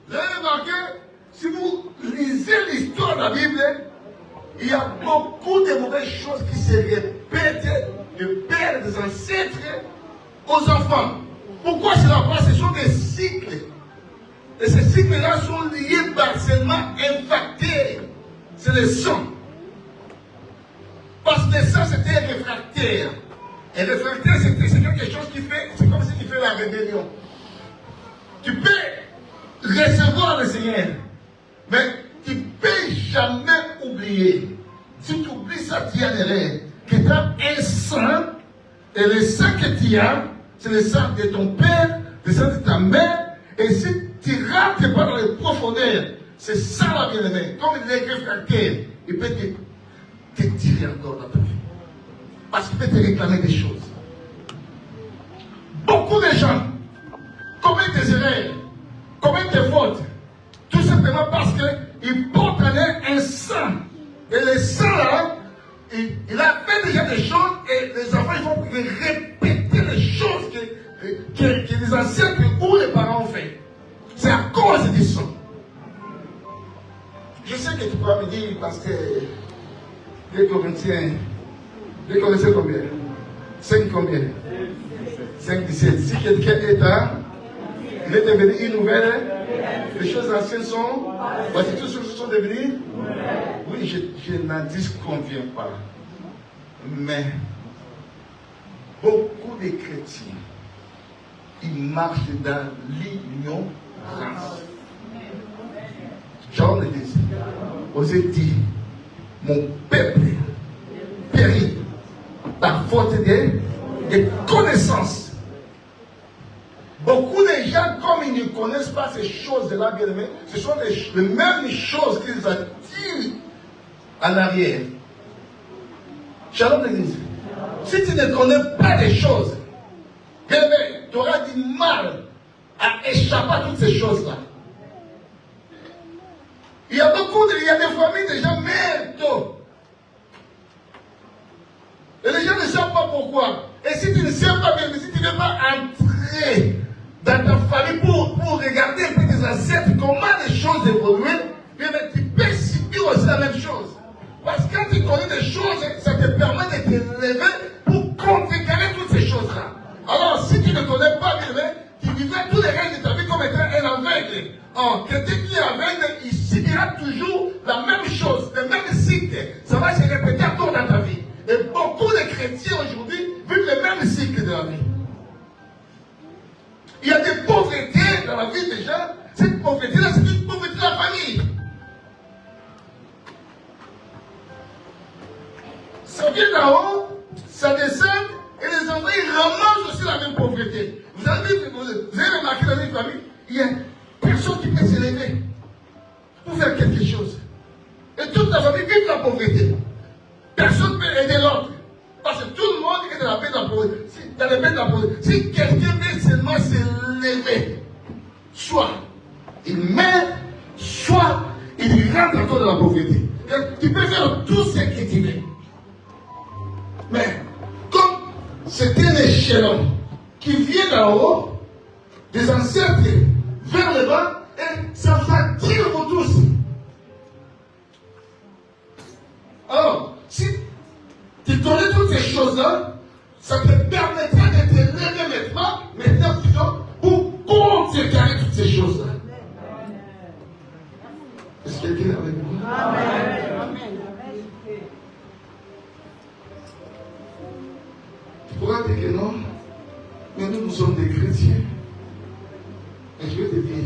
Vous avez remarqué, si vous lisez l'histoire de la Bible, il y a beaucoup de mauvaises choses qui se répètent de pères des ancêtres aux enfants. Pourquoi cela? Parce que ce sont des cycles. Et ces cycles-là sont liés partiellement infractaires. C'est le sang. Parce que le sang, c'était réfractaire. Et réfractaire, c'est quelque chose qui fait, c'est comme si tu fais la rébellion. Tu peux recevoir le Seigneur, mais tu ne peux jamais oublier. Si tu oublies ça, tu as une erreur. Que tu as un sang, et le sang que tu as, c'est le sang de ton père, le sang de ta mère, et si tu ne rentres pas dans les profondeurs, c'est ça la bien-aimée. Comme il est réfractaire, il peut te tirer encore dans ta vie. Parce qu'il peut te réclamer des choses. Beaucoup de gens commettent des erreurs, commettent des fautes, tout simplement parce qu'ils portent en eux un sang. Et le sang là, il a fait déjà des choses et les enfants ils vont répéter les choses que les ancêtres ou les parents ont fait. C'est à cause du sang. Je sais que tu peux me dire parce que les Corinthiens, combien? 5 combien? 5, 17. Si quelqu'un est là, il est devenu une nouvelle, les choses anciennes sont, voici toutes ces choses sont devenues. Oui, je n'en disconviens pas. Mais beaucoup de chrétiens, ils marchent dans l'ignorance. Jean le dit, osez dire, mon peuple périt par faute de connaissances. Beaucoup de gens, comme ils ne connaissent pas ce ces choses-là, bien aimés, ce sont les mêmes choses qui nous attirent en arrière. Shalom l'église. Si tu ne connais pas les choses, bien aimé, tu auras du mal à échapper à toutes ces choses-là. Il y a des familles déjà mères tôt. Et les gens ne savent pas pourquoi. Et si tu ne sais pas bien, si tu ne veux pas entrer dans ta famille pour regarder un peu tes ancêtres, comment les choses évoluent, bien, tu peux subir aussi la même chose. Parce que quand tu connais des choses, ça te permet de te lever pour contrecarrer toutes ces choses-là. Alors, si tu ne connais pas bien, tu vivrais tous les règles de ta vie comme étant un aveugle. Quelqu'un qui est aveugle, il subira toujours la même chose, le même cycle. Ça va se répéter encore dans ta vie. Et beaucoup de chrétiens aujourd'hui vivent le même cycle de la vie. Il y a des pauvretés dans la vie des gens. Cette pauvreté-là, c'est une pauvreté de la famille. Ça vient d'en haut, ça descend, et les enfants, ils ramassent aussi la même pauvreté. Vous avez remarqué dans une famille, il y a personne qui peut s'élever pour faire quelque chose. Et toute la famille vit dans la pauvreté. Personne ne peut aider l'autre. Parce que tout le monde est dans la paix de la pauvreté. Dans la paix de la pauvreté. Si quelqu'un veut seulement s'élever, soit il meurt, soit il rentre encore dans la pauvreté. Et tu peux faire tout ce que tu veux. Mais comme c'est un échelon qui vient d'en haut, des ancêtres vers le bas, et ça fatigue pour tous. Alors, si tu connais toutes ces choses-là, ça te permettra de te lever maintenant plutôt, pour contrecarrer toutes ces choses-là. Est-ce que quelqu'un est avec moi? Amen. Tu pourras dire que non, mais nous sommes des chrétiens. Et je vais te dire,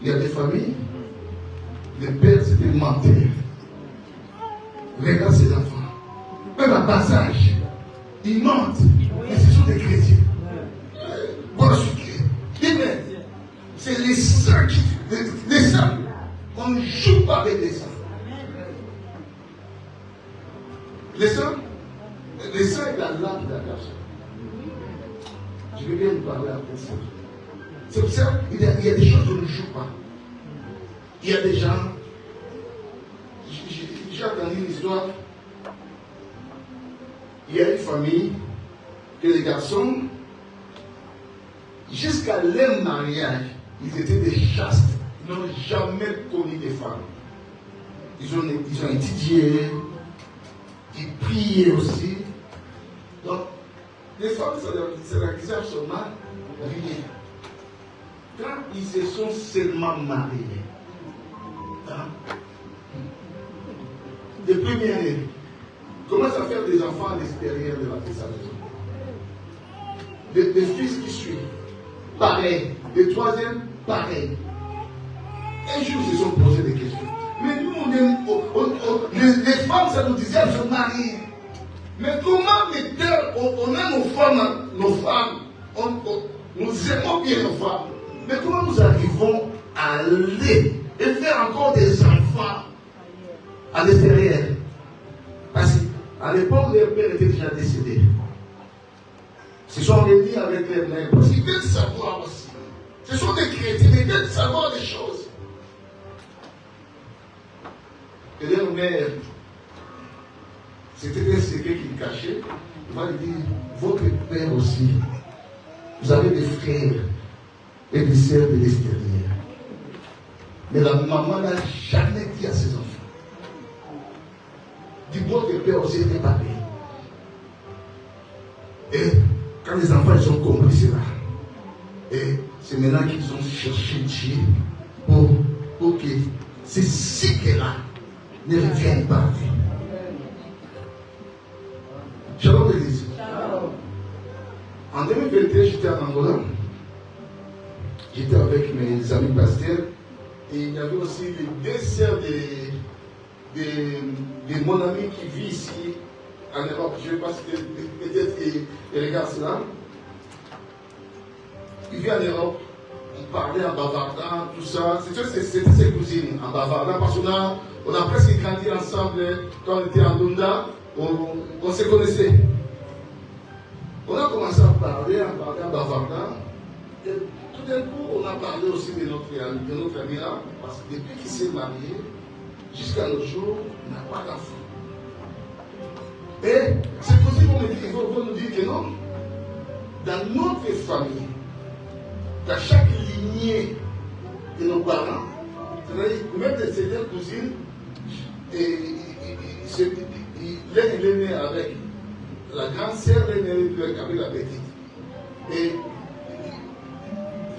il y a des familles, les pères c'était mentir. Regarde ces enfants. Même à bas âge, ils mentent. Mais ce sont des chrétiens. Voilà ce qui est. C'est les saints qui. Les saints. On ne joue pas avec les saints. Les saints est la lampe de la personne. Je vais bien vous parler après ça. C'est pour ça qu'il y a des choses qu'on ne joue pas. Il y a des gens. J'ai entendu une histoire. Il y a une famille que les garçons, jusqu'à leur mariage, ils étaient des chastes. Ils n'ont jamais connu des femmes. Ils ont étudié, ils priaient aussi. Donc, les femmes, ça leur disait absolument rien. Quand ils se sont seulement mariés, les premières commencent à faire des enfants à l'extérieur de sa maison. Des fils qui suivent, pareil. Des troisièmes, pareil. Un jour, ils se sont posés des questions. Mais nous, les femmes, ça nous disait de se marier. Mais comment on a nos femmes, nous aimons bien nos femmes. Mais comment nous arrivons à aller et faire encore des enfants à l'extérieur? Parce qu'à l'époque, les pères étaient déjà décédés. Ils se sont réunis avec les mères. Parce qu'ils veulent savoir aussi. Ce sont des chrétiens, mais ils veulent savoir des choses. Et leur mère, c'était un secret qu'il cachait. Il va lui dire, votre père aussi, vous avez des frères et des sœurs de l'extérieur. Mais la maman n'a jamais dit à ses enfants. Du votre père aussi était pareil. Et quand les enfants ils ont compris cela, et c'est maintenant qu'ils ont cherché Dieu pour que ces cycles-là ne reviennent pas. Shalom l'église. En 2021, j'étais en Angola. J'étais avec mes amis pasteurs. Et il y avait aussi les deux sœurs de mon ami qui vit ici en Europe. Je ne sais pas si peut-être il regarde cela. Il vit en Europe. on parlait en bavardant, tout ça. C'était ses cousines en bavardant parce qu'on a presque grandi ensemble quand on était en Dunda, on se connaissait. On a commencé à parler en bavardant. Et tout d'un coup, on a parlé aussi de notre ami là, parce que depuis qu'il s'est marié, jusqu'à nos jours, il n'a pas d'enfant. Et ses cousines vont nous dire que non, dans notre famille, dans chaque lignée de nos parents, même de ses deux cousines, l'un est né avec la grande sœur, l'un est né avec la petite. Et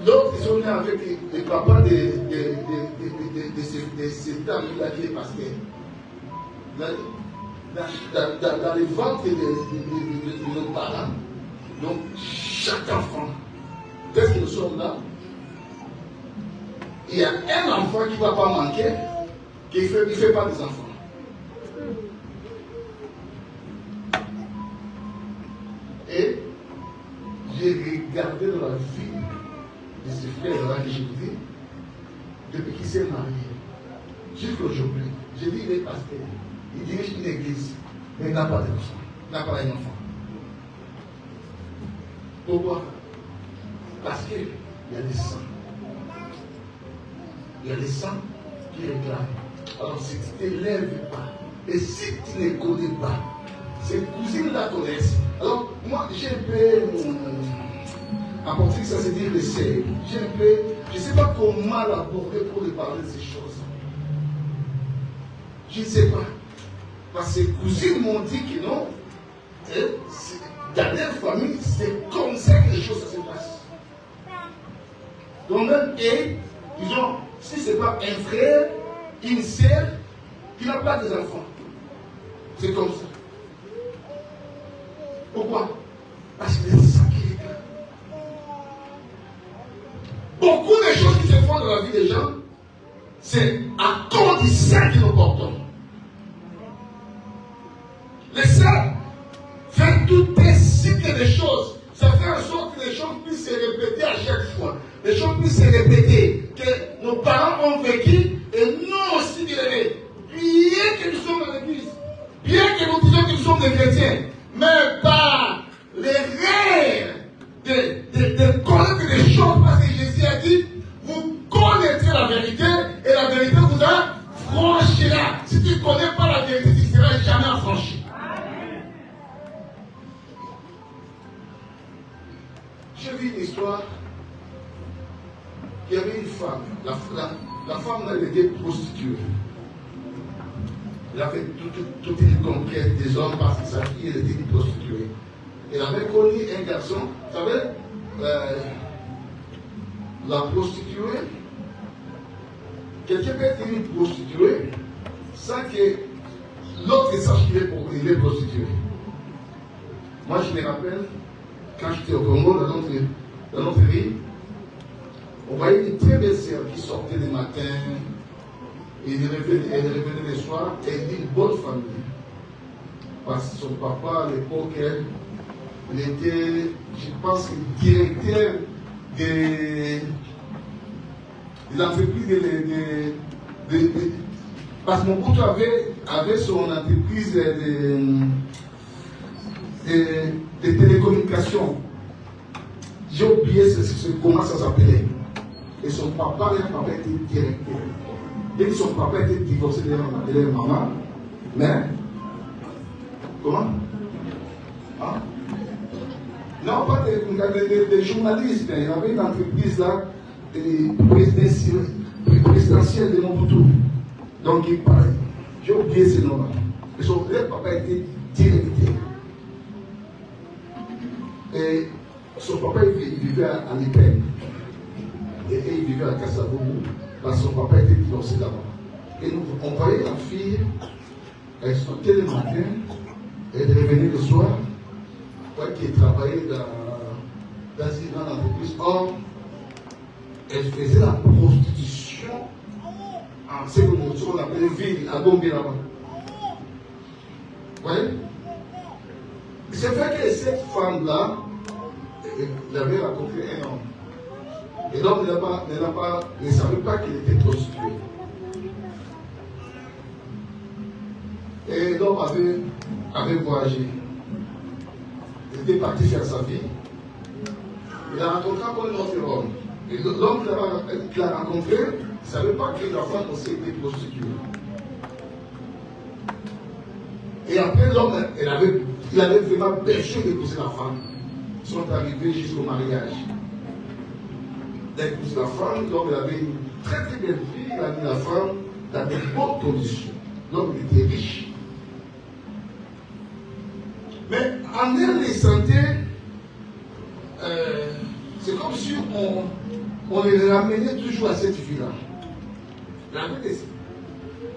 l'autre, ils sont nés avec les papas de cet ami-là qui est pasteur. Dans les ventres de nos parents, donc chaque enfant, dès que nous sommes là, il y a un enfant qui ne va pas manquer, qui ne fait pas des enfants. Et j'ai regardé dans la vie de ce frère-là que je vous dis, depuis qu'il s'est marié, jusqu'à aujourd'hui, j'ai dit il est pasteur, il dirige une église, mais il n'a pas d'enfant, il n'a pas un enfant. Pourquoi? Parce qu'il y a des sangs. Il y a des sangs qui réclament. Alors si tu ne t'élèves pas, et si tu ne connais pas, ces cousines-là connaissent. Alors moi, j'ai un peu, en portugais ça se dit le sait. J'ai un peu, je ne sais pas comment l'aborder pour lui parler de ces choses. Je ne sais pas. Parce que ces cousines m'ont dit que non, dans leur famille, c'est comme ça que les choses se passent. Donc même, et disons, si ce n'est pas un frère, une sœur, qui n'a pas des enfants. C'est comme ça. Pourquoi? Parce que c'est ça qui est là. Beaucoup de choses qui se font dans la vie des gens, c'est à cause du sang que nous portons. Le sang fait tout un cycle de choses. Ça fait en sorte que les choses puissent se répéter à chaque fois. Les choses puissent se répéter. Que nos parents ont vécu et nous aussi bien que nous sommes dans l'église. Bien que nous disions que nous sommes des chrétiens. Mais par les rêves de connaître les choses. Parce que Jésus a dit, vous connaîtrez la vérité et la vérité vous affranchira. Si tu ne connais pas la vérité, tu ne seras jamais affranchi. J'ai vu une histoire qu'il y avait une femme. La femme, elle était prostituée. Elle avait toute une conquête des hommes parce que sa fille, elle était une prostituée. Elle avait connu un garçon, vous savez, la prostituée, quelqu'un peut être une prostituée sans que l'autre sache qu'il est prostitué. Moi, je me rappelle, quand j'étais au Congo, dans notre ville, on voyait une très belle sœur qui sortait le matin, et elle revenait le soir, et elle était une bonne famille. Parce que son papa, à l'époque, il était, je pense, directeur de l'entreprise parce que mon couple avait son entreprise de télécommunications. J'ai oublié comment ça s'appelait. Et son papa était directeur. Et son papa était divorcé de leur maman. Mais, comment? Hein? Non, pas des journalistes. Il y avait une entreprise là, présidentielle de Mobutu. Donc, il parlait. J'ai oublié ce nom-là. Et son vrai papa était directeur. Et son papa, il vivait à l'Épine. Et il vivait à Kassabougou. Parce que son papa était divorcé là-bas. Et on voyait la fille, elle sortait le matin, elle revenait le soir, qui travaillait dans une grande entreprise. Or, elle faisait la prostitution en ce qu'on appelle ville, à Gombe là-bas. Vous voyez? C'est vrai que cette femme-là, elle avait rencontré un homme. Et l'homme ne savait pas qu'il était prostitué. Et l'homme avait voyagé. Il était parti faire sa vie. Il a rencontré encore un autre homme. Et l'homme qu'il a rencontré, il ne savait pas que la femme aussi était prostituée. Et après, l'homme, il avait vraiment péché d'épouser la femme. Ils sont arrivés jusqu'au mariage. D'épouser la femme, l'homme avait une très très belle vie, il a mis la femme dans de bonnes conditions. L'homme était riche. Mais en elle les sentait, c'est comme si on les ramenait toujours à cette vie-là.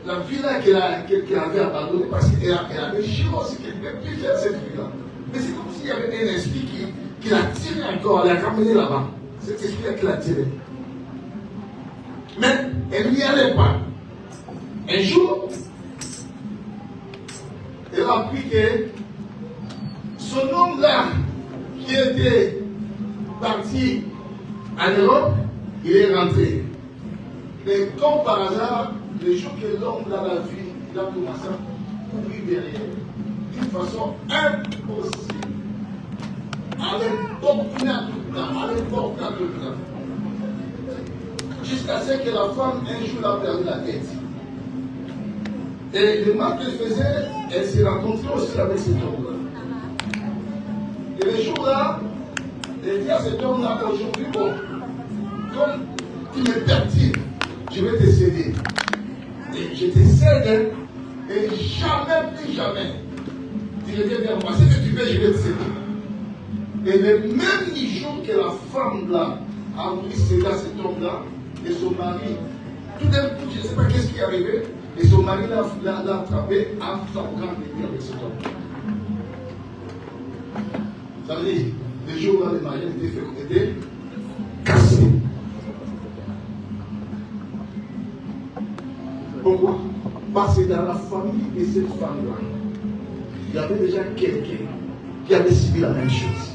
La vie-là qu'elle avait abandonnée parce qu'elle avait juré aussi qu'elle ne pouvait plus faire cette vie-là. Mais c'est comme s'il y avait un esprit qui l'a tiré encore, elle l'a ramené là-bas. Cet esprit-là qui l'a tiré. Mais elle n'y allait pas. Un jour, elle a appris que son homme-là, qui était parti en Europe, il est rentré. Mais comme par hasard, le jour que l'homme l'a vu, il a commencé à courir derrière. D'une façon impossible. À l'époque, jusqu'à ce que la femme, un jour, a perdu la tête. Et le mal qu'elle faisait, elle s'est rencontrée aussi avec cet homme-là. Et le jour-là, elle dit à cet homme-là, aujourd'hui, bon, comme tu me perturbes, je vais te céder. Et je te cède, et jamais, plus jamais, tu reviens vers moi. Si tu veux, je vais te céder. Et le même jour que la femme-là a voulu céder à cet homme-là, et son mari, tout d'un coup, je ne sais pas qu'est-ce qui est arrivé, et son mari l'a attrapé en flagrant délit avec cet homme. Ça veut dire, le jour-là, le mariage était cassé. Pourquoi? Parce que dans la famille de cette femme-là, il y avait déjà quelqu'un qui avait subi la même chose.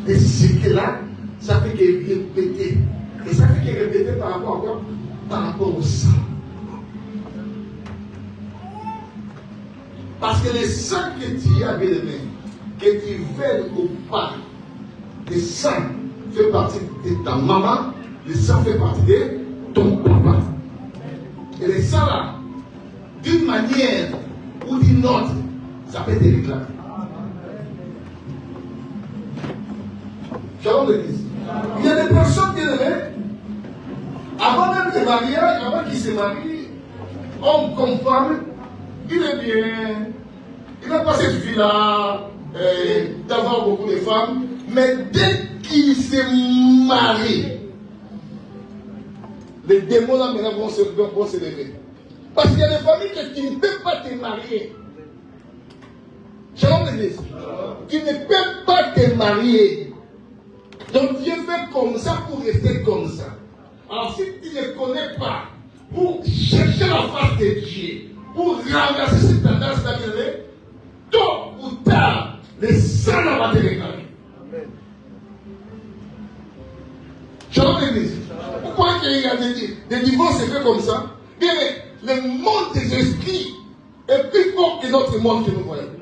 Et ce que là, ça fait qu'elle répétait. Et ça fait qu'elle répétait par rapport à quoi? Par rapport au sang. Parce que le sang que tu as, bien aimé, que tu veuilles ou pas, le sang fait partie de ta maman, le sang fait partie de ton papa. Et le sang là, d'une manière ou d'une autre, ça peut te réclamer. Shalom l'église. Il y a des personnes qui aimées, avant même de mariage, avant qu'ils se marient, homme comme femme, il est bien, il n'a pas cette vie-là d'avoir beaucoup de femmes, mais dès qu'il se marie, les démons là maintenant vont se lever. Parce qu'il y a des familles que tu ne peux pas te marier. Shalom l'église. Tu ne peux pas te marier. Donc Dieu fait comme ça pour rester comme ça. Alors si tu ne connais pas, pour chercher la face de Dieu, pour renverser cette tendance d'amener, tôt ou tard, le sang va te réclamer. Shalom l'église. Pourquoi il y a des divorces faits comme ça? Bien, le monde des esprits est plus fort que notre monde que nous voyons.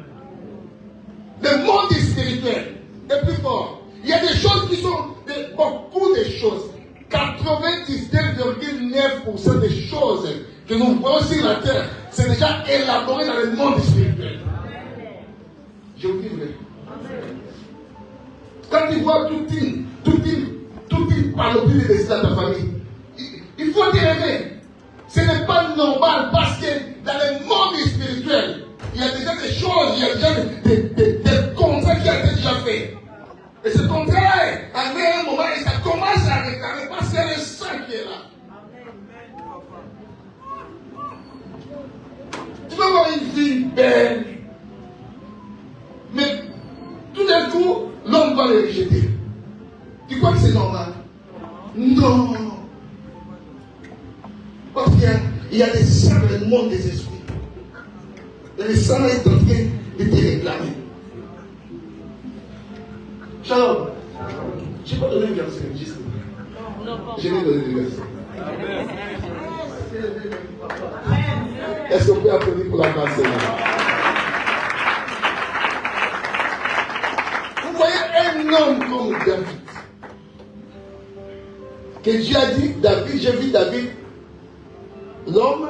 Le monde spirituel est plus fort. Il y a des choses qui sont, beaucoup de choses. 99,9% des choses que nous voyons sur la terre, c'est déjà élaboré dans le monde spirituel. Je vous dis vrai. Quand tu vois toute une panoplie de décisions dans ta famille, il faut te réveiller. Ce n'est pas normal parce que dans le monde spirituel, il y a déjà des choses, il y a déjà des contrats qui ont été déjà faits. Et ce contrat, arrivé à un moment, et ça commence à réclamer parce qu'il y a le sang qui est là. Tu vas avoir une vie belle, mais tout d'un coup, l'homme va le rejeter. Tu crois que c'est normal? Non. Parce qu'il y a des sangs dans le monde des esprits. Et le sang est en train de te réclamer. Shalom. Je n'ai pas donné le verset, juste. Je vais donner le verset. Est-ce qu'on peut applaudir pour la grâce? Vous voyez un homme comme David, que Dieu a dit, David, j'ai vu David, l'homme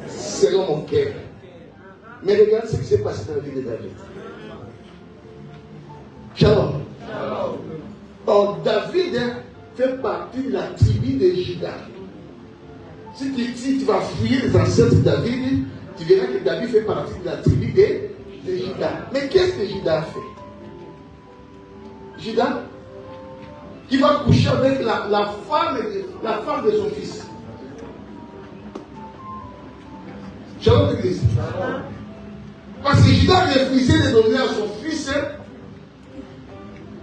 selon mon cœur. Mais regarde ce qui s'est passé dans la vie de David. Shalom. Or, David fait partie de la tribu de Juda. Si tu vas fouiller les ancêtres de David, tu verras que David fait partie de la tribu de Juda. Mais qu'est-ce que Juda a fait? Juda, qui va coucher avec la femme de son fils. Shalom l'église. Parce que Juda refusait de donner à son fils.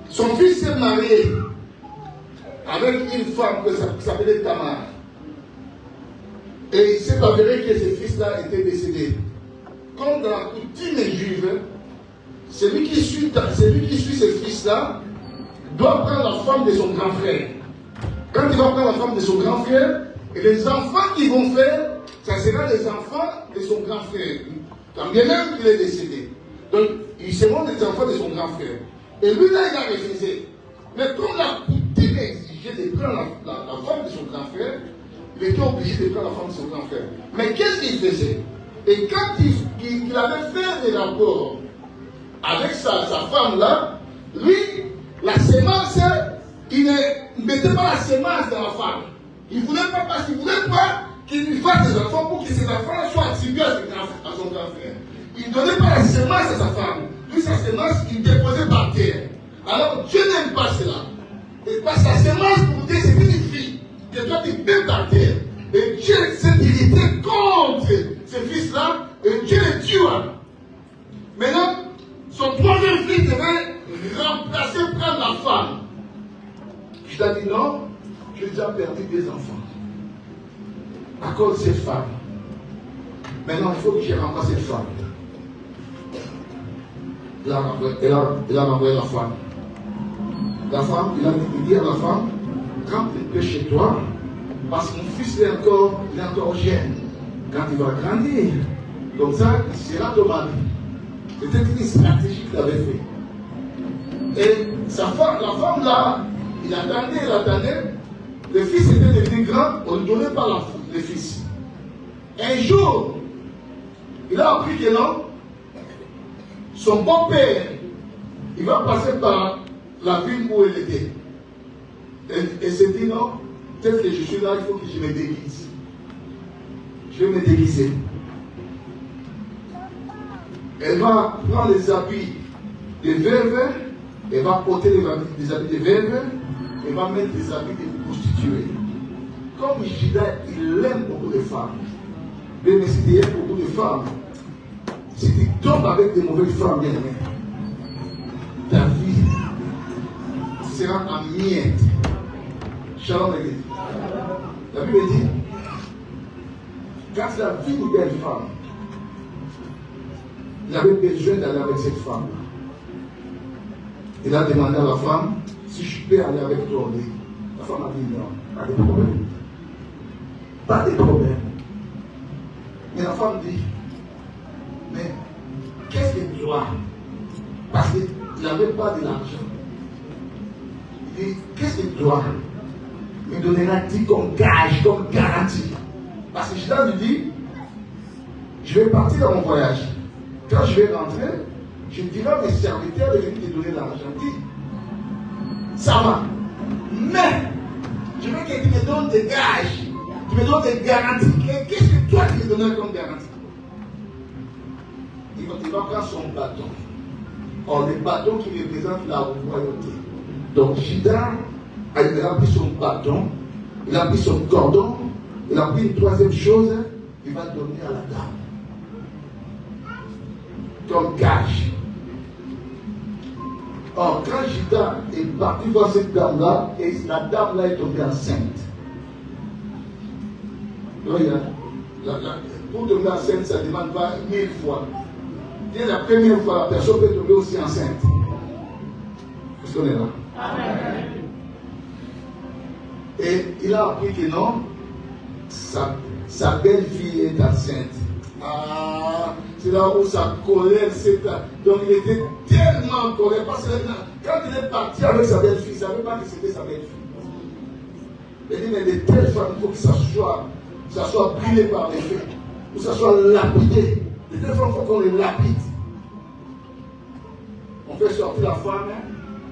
Son fils s'est marié avec une femme qui s'appelait Tamar. Et il s'est avéré que ce fils-là était décédé. Comme dans la coutume juive, celui qui suit ce fils-là doit prendre la femme de son grand frère. Quand il va prendre la femme de son grand frère, et les enfants qu'ils vont faire, ça sera les enfants de son grand frère. Quand bien même qu'il est décédé. Donc, ils seront les enfants de son grand frère. Et lui, là, il a refusé. Mais comme la coutume exigeait de prendre la femme de son grand frère, il était obligé de prendre la femme de son grand frère. Mais qu'est-ce qu'il faisait? Et quand il avait fait des rapports avec sa femme-là, lui, la sémence, il ne mettait pas la sémence dans la femme. Il ne voulait pas, parce qu'il ne voulait pas qu'il lui fasse des enfants pour que ses enfants soient attribués à son grand frère. Il ne donnait pas la sémence à sa femme. Lui, sa sémence, il déposait par terre. Alors, Dieu n'aime pas cela. Et parce que sa sémence, pour dire, c'est une fille que toi, tu mets par terre. Et Dieu s'est irrité contre ce fils-là, et Dieu le tua. Maintenant, son troisième fils devait remplacer, prendre la femme. Je t'ai dit non, j'ai déjà perdu des enfants. À cause de cette femme. Maintenant, il faut que je remplace cette femme. Il a renvoyé la femme. La femme, il dit à la femme, rentre un peu chez toi, parce que mon fils il est encore jeune. Quand il va grandir, comme ça, il sera ton mari. C'était une stratégie qu'il avait fait. Et la femme là, il attendait. Le fils était devenu grand, on ne lui donnait pas le fils. Un jour, il a appris que non, son beau-père, il va passer par la ville où elle était. Et s'est dit non, peut-être que je suis là, il faut que je me déguise. Je vais me déguiser. Elle va prendre les habits de veuve, elle va ôter les habits de veuve, elle va mettre les habits de prostituée. Comme Juda, il aime beaucoup de femmes. Mais si tu aimes beaucoup de femmes, si tu tombes avec des mauvaises femmes, bien aimées, ta vie sera en miettes. Shalom l'église. La Bible dit, quand il a vu une belle femme, il avait besoin d'aller avec cette femme. Il a demandé à la femme si je peux aller avec toi. La femme a dit non, pas de problème. Pas de problème. Mais la femme dit, mais qu'est-ce que tu dois? Parce qu'il n'avait pas de l'argent. Il dit, qu'est-ce que tu dois? Il donnera-t-il comme gage, comme garantie? Parce que je lui dis, je vais partir dans mon voyage. Quand je vais rentrer, je dirai à mes serviteurs de venir te donner l'argent. Ça va. Mais, je veux que tu me donnes des gages. Tu me donnes des garanties. Qu'est-ce que toi tu me donnerais comme garantie? Il va prendre son bâton. Or, le bâton qui représente la royauté. Donc, Juda, il a pris son bâton, il a pris son cordon, il a pris une troisième chose, il va donner à la dame. Comme gage. Or, quand Juda est parti voir cette dame-là, et la dame-là est tombée enceinte. Pour tomber enceinte, ça ne demande pas 1000 fois. Dès la première fois, la personne peut tomber aussi enceinte. Est-ce qu'on est là? Amen. Et il a appris que non, sa belle-fille est enceinte. Ah, c'est là où sa colère s'éteint. Donc il était tellement en colère. Parce que quand il est parti avec sa belle-fille, il ne savait pas que c'était sa belle-fille. Il dit, mais de telle femme, il faut que ça soit brûlé par les feux. Que ça soit lapidé. De telle femme, il faut qu'on les lapide. On fait sortir la femme, hein,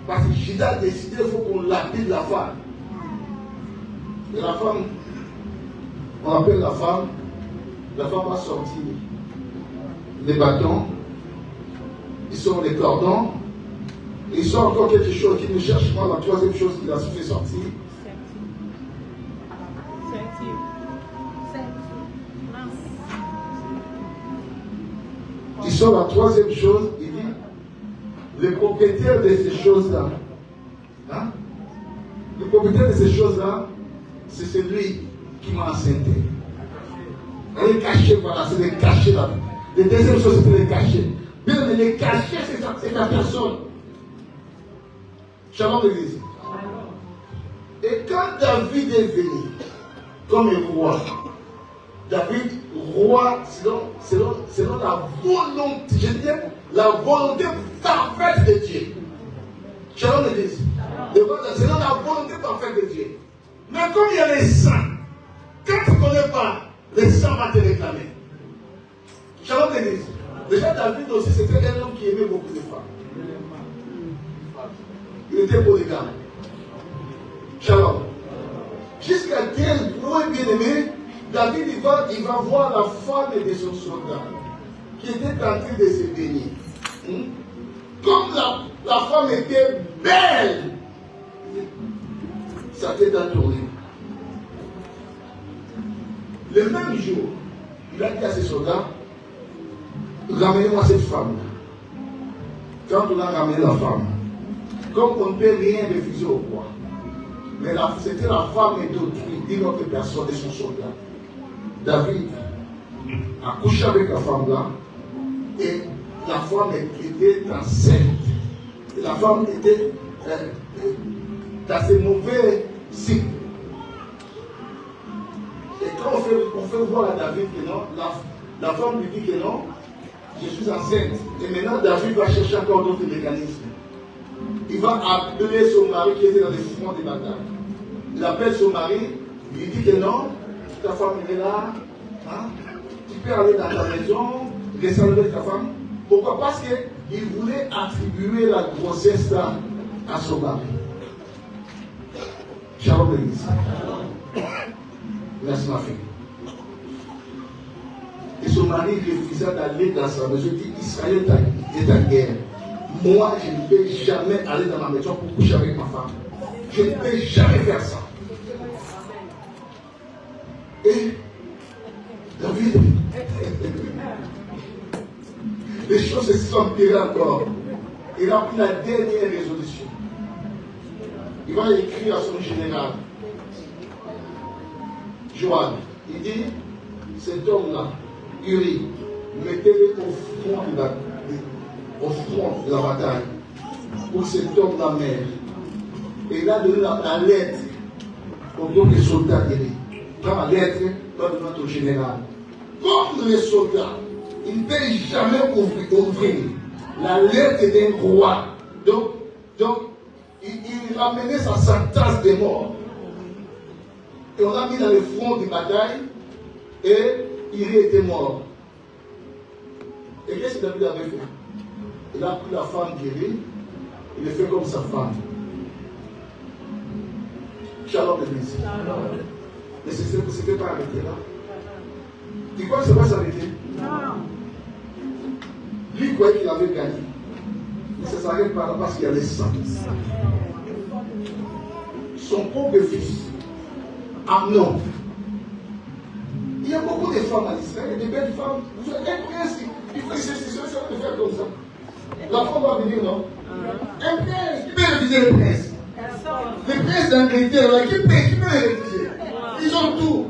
parce que Judas a décidé qu'il faut qu'on lapide la femme. Et la femme, on appelle la femme va sortir les bâtons, ils sortent les cordons, ils sortent encore quelque chose qui nous cherche. Moi, la troisième chose qu'il a fait sortir. Il sort la troisième chose, il dit, le propriétaire de ces choses-là, hein? Le propriétaire de ces choses-là, c'est celui qui m'a enceinté. Elle est cachée, voilà, c'est les cachés là. La deuxième chose, c'est les cachés. Bien, mais les cachés, c'est la personne. Shalom l'église. Et quand David est venu comme un roi, David, roi, selon la volonté, je dis la volonté parfaite de Dieu. Shalom l'église. Selon la volonté parfaite de Dieu. Mais comme il y a les saints, quand tu ne connais pas, les saints vont te réclamer. Shalom l'église. Déjà David aussi, c'était un homme qui aimait beaucoup de femmes. Il était polygame. Shalom. Jusqu'à quel point, bien aimé, David il va voir la femme de son soldat qui était en train de se baigner. Comme la femme était belle, sa tête a tourné. Le même jour, il a dit à ses soldats, ramenez-moi cette femme-là. Quand on a ramené la femme, comme on ne peut rien refuser au roi, mais c'était la femme d'autrui, d'une autre personne de son soldat. David a couché avec la femme-là et la femme était enceinte. Et la femme était dans ses mauvais cycles. Et quand on fait voir à David que non, la femme lui dit que non, je suis enceinte. Et maintenant David va chercher encore d'autres mécanismes. Il va appeler son mari qui était dans les fronts des batailles. Il appelle son mari, il lui dit que non, ta femme est là, hein? Tu peux aller dans ta maison, rester avec ta femme. Pourquoi? Parce qu'il voulait attribuer la grossesse à son mari. Shalom l'église. Merci ma fille. Et son mari refusa d'aller dans sa maison. Il dit, Israël est en guerre. Moi, je ne vais jamais aller dans ma maison pour coucher avec ma femme. Je ne vais jamais faire ça. Et David, les choses se sont empirées encore. Il a pris la dernière résolution. Il va écrire à son général, Joab. Il dit, cet homme-là, Uri, mettez-le au front de la bataille, pour cet homme-là meurt. Et il a donné la lettre au nom des soldats guéris. Prends la lettre, va donner au général. Comme les soldats, il ne peut jamais ouvrir la lettre d'un roi. Donc il ramenait sa sentence de mort. Et on l'a mis dans le front de bataille et il était mort. Et qu'est-ce que David avait fait? Il a pris la femme guérie, il l'a fait comme sa femme. Shalom l'église. Mais ce n'était pas arrêté là. Tu crois que ça va s'arrêter? Non. Lui, il croyait qu'il avait gagné. Mais ça ne s'arrête pas là parce qu'il y a les sangs. Son propre fils, Amnon. Il y a beaucoup de femmes en Israël, des belles femmes. Vous avez un prince, il faut essayer de faire comme ça. La femme va venir, non? Un prince, qui peut refuser le prince? Les princes d'Angleterre, là, qui peut les refuser? Ils ont tout.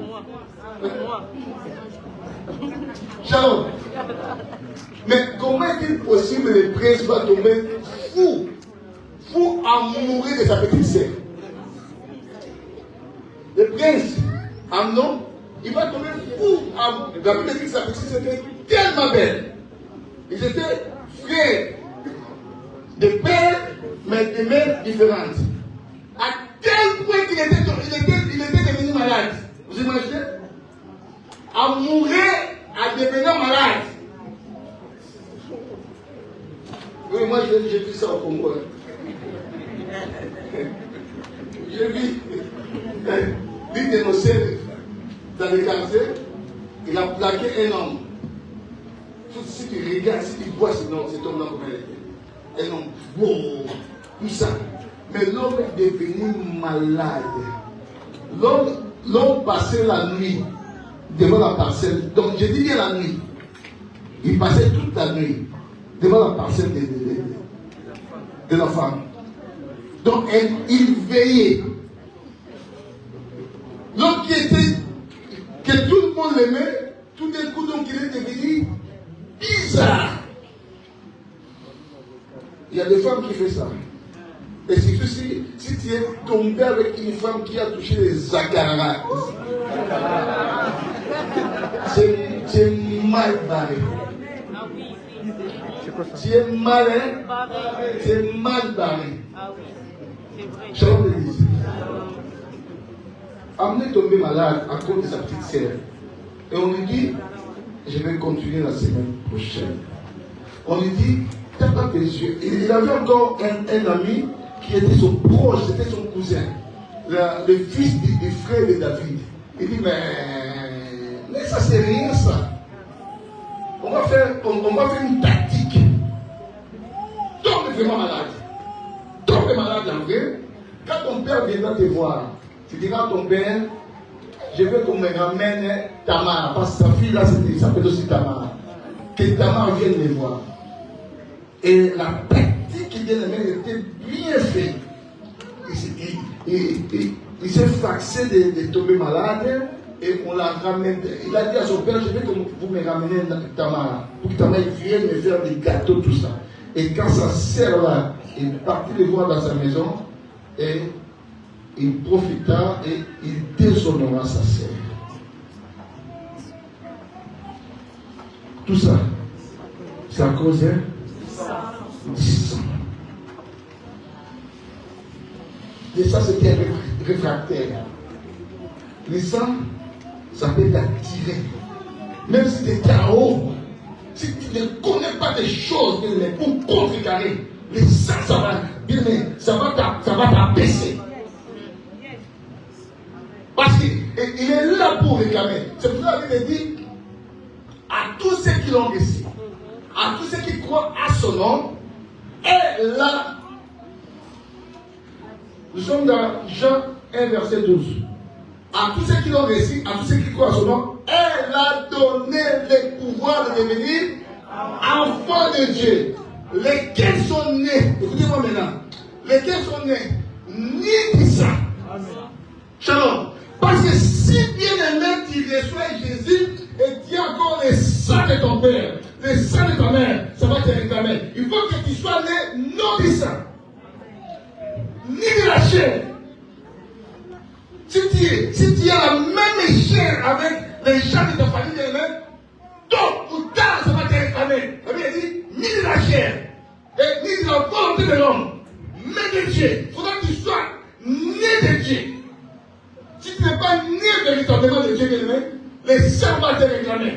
Shalom. Mais comment est-il possible que le prince va tomber fou à mourir de sa petite sœur? le prince Amnon, il va tomber fou. La Bible dit que sa petite était tellement belle. Ils étaient frères de père, mais de mères différentes. À tel point qu'il était devenu malade. Vous imaginez? À mourir, à devenir malade. Oui, moi j'ai vu ça au Congo. J'ai vu l'une de nos sœurs dans le quartier, il a plaqué un homme. Si tu regardes, si tu vois cet homme-là, comment il était. Un homme beau, tout ça. Mais l'homme est devenu malade. L'homme passait la nuit devant la parcelle. Donc je dis bien la nuit. Il passait toute la nuit devant la parcelle de la femme. Donc il veillait. L'homme que tout le monde l'aimait, tout d'un coup, donc il est devenu bizarre. Il y a des femmes qui font ça. Et surtout si tu es tombé avec une femme qui a touché les agarras, c'est mal barré. Tu es malin, c'est mal barré. Shalom l'église. Amener tombé malade à cause de sa petite sœur. Et on lui dit, je vais continuer la semaine prochaine. On lui dit, t'as pas tes yeux. Il avait encore un ami qui était son proche, c'était son cousin, le fils du frère de David. Il dit, mais ça c'est rien ça. On va faire une tactique. Tombe vraiment malade. Tombe malade en vrai. Quand ton père viendra te voir, tu diras à ton père, je veux qu'on me ramène Tamar, parce que sa fille là, il s'appelle aussi Tamar. Que Tamar vienne me voir. Et la tactique qui vient de mettre était bien faite. Il s'est faxé de tomber malade et on l'a ramené. Il a dit à son père, je veux que vous me ramenez Tamar, pour que Tamar vienne me faire des gâteaux, tout ça. Et quand sa sœur là est partie le voir dans sa maison, et il profita et il déshonora sa sœur. Tout ça, c'est à cause du sang. Et ça, c'était réfractaire. Le sang, ça peut t'attirer. Même si tu es KO, si tu ne connais pas des choses pour contrecarrer, le sang, ça va t'abaisser. Parce qu'il est là pour réclamer. C'est pour ça qu'il dit à tous ceux qui l'ont reçu, à tous ceux qui croient à son nom, et là, nous sommes dans Jean 1, verset 12. À tous ceux qui l'ont reçu, à tous ceux qui croient à son nom, elle a donné le pouvoir de devenir enfants de Dieu. Lesquels sont nés, écoutez-moi maintenant, lesquels sont nés, ni du sang. Shalom. Parce que si bien aimé tu reçois Jésus et tu as encore le sang de ton père, le sang de ta mère, ça va te réclamer. Il faut que tu sois né non du sang, ni de la chair. Si tu as la même chair avec les gens de ta famille elle-même, tôt ou tard ça va te réclamer. La Bible dit, ni de la chair, et ni de la volonté de l'homme, mais de Dieu. Il faudra que tu sois né de Dieu. Si tu n'es pas né véritablement de Dieu lui-même, les sang va te réclamer.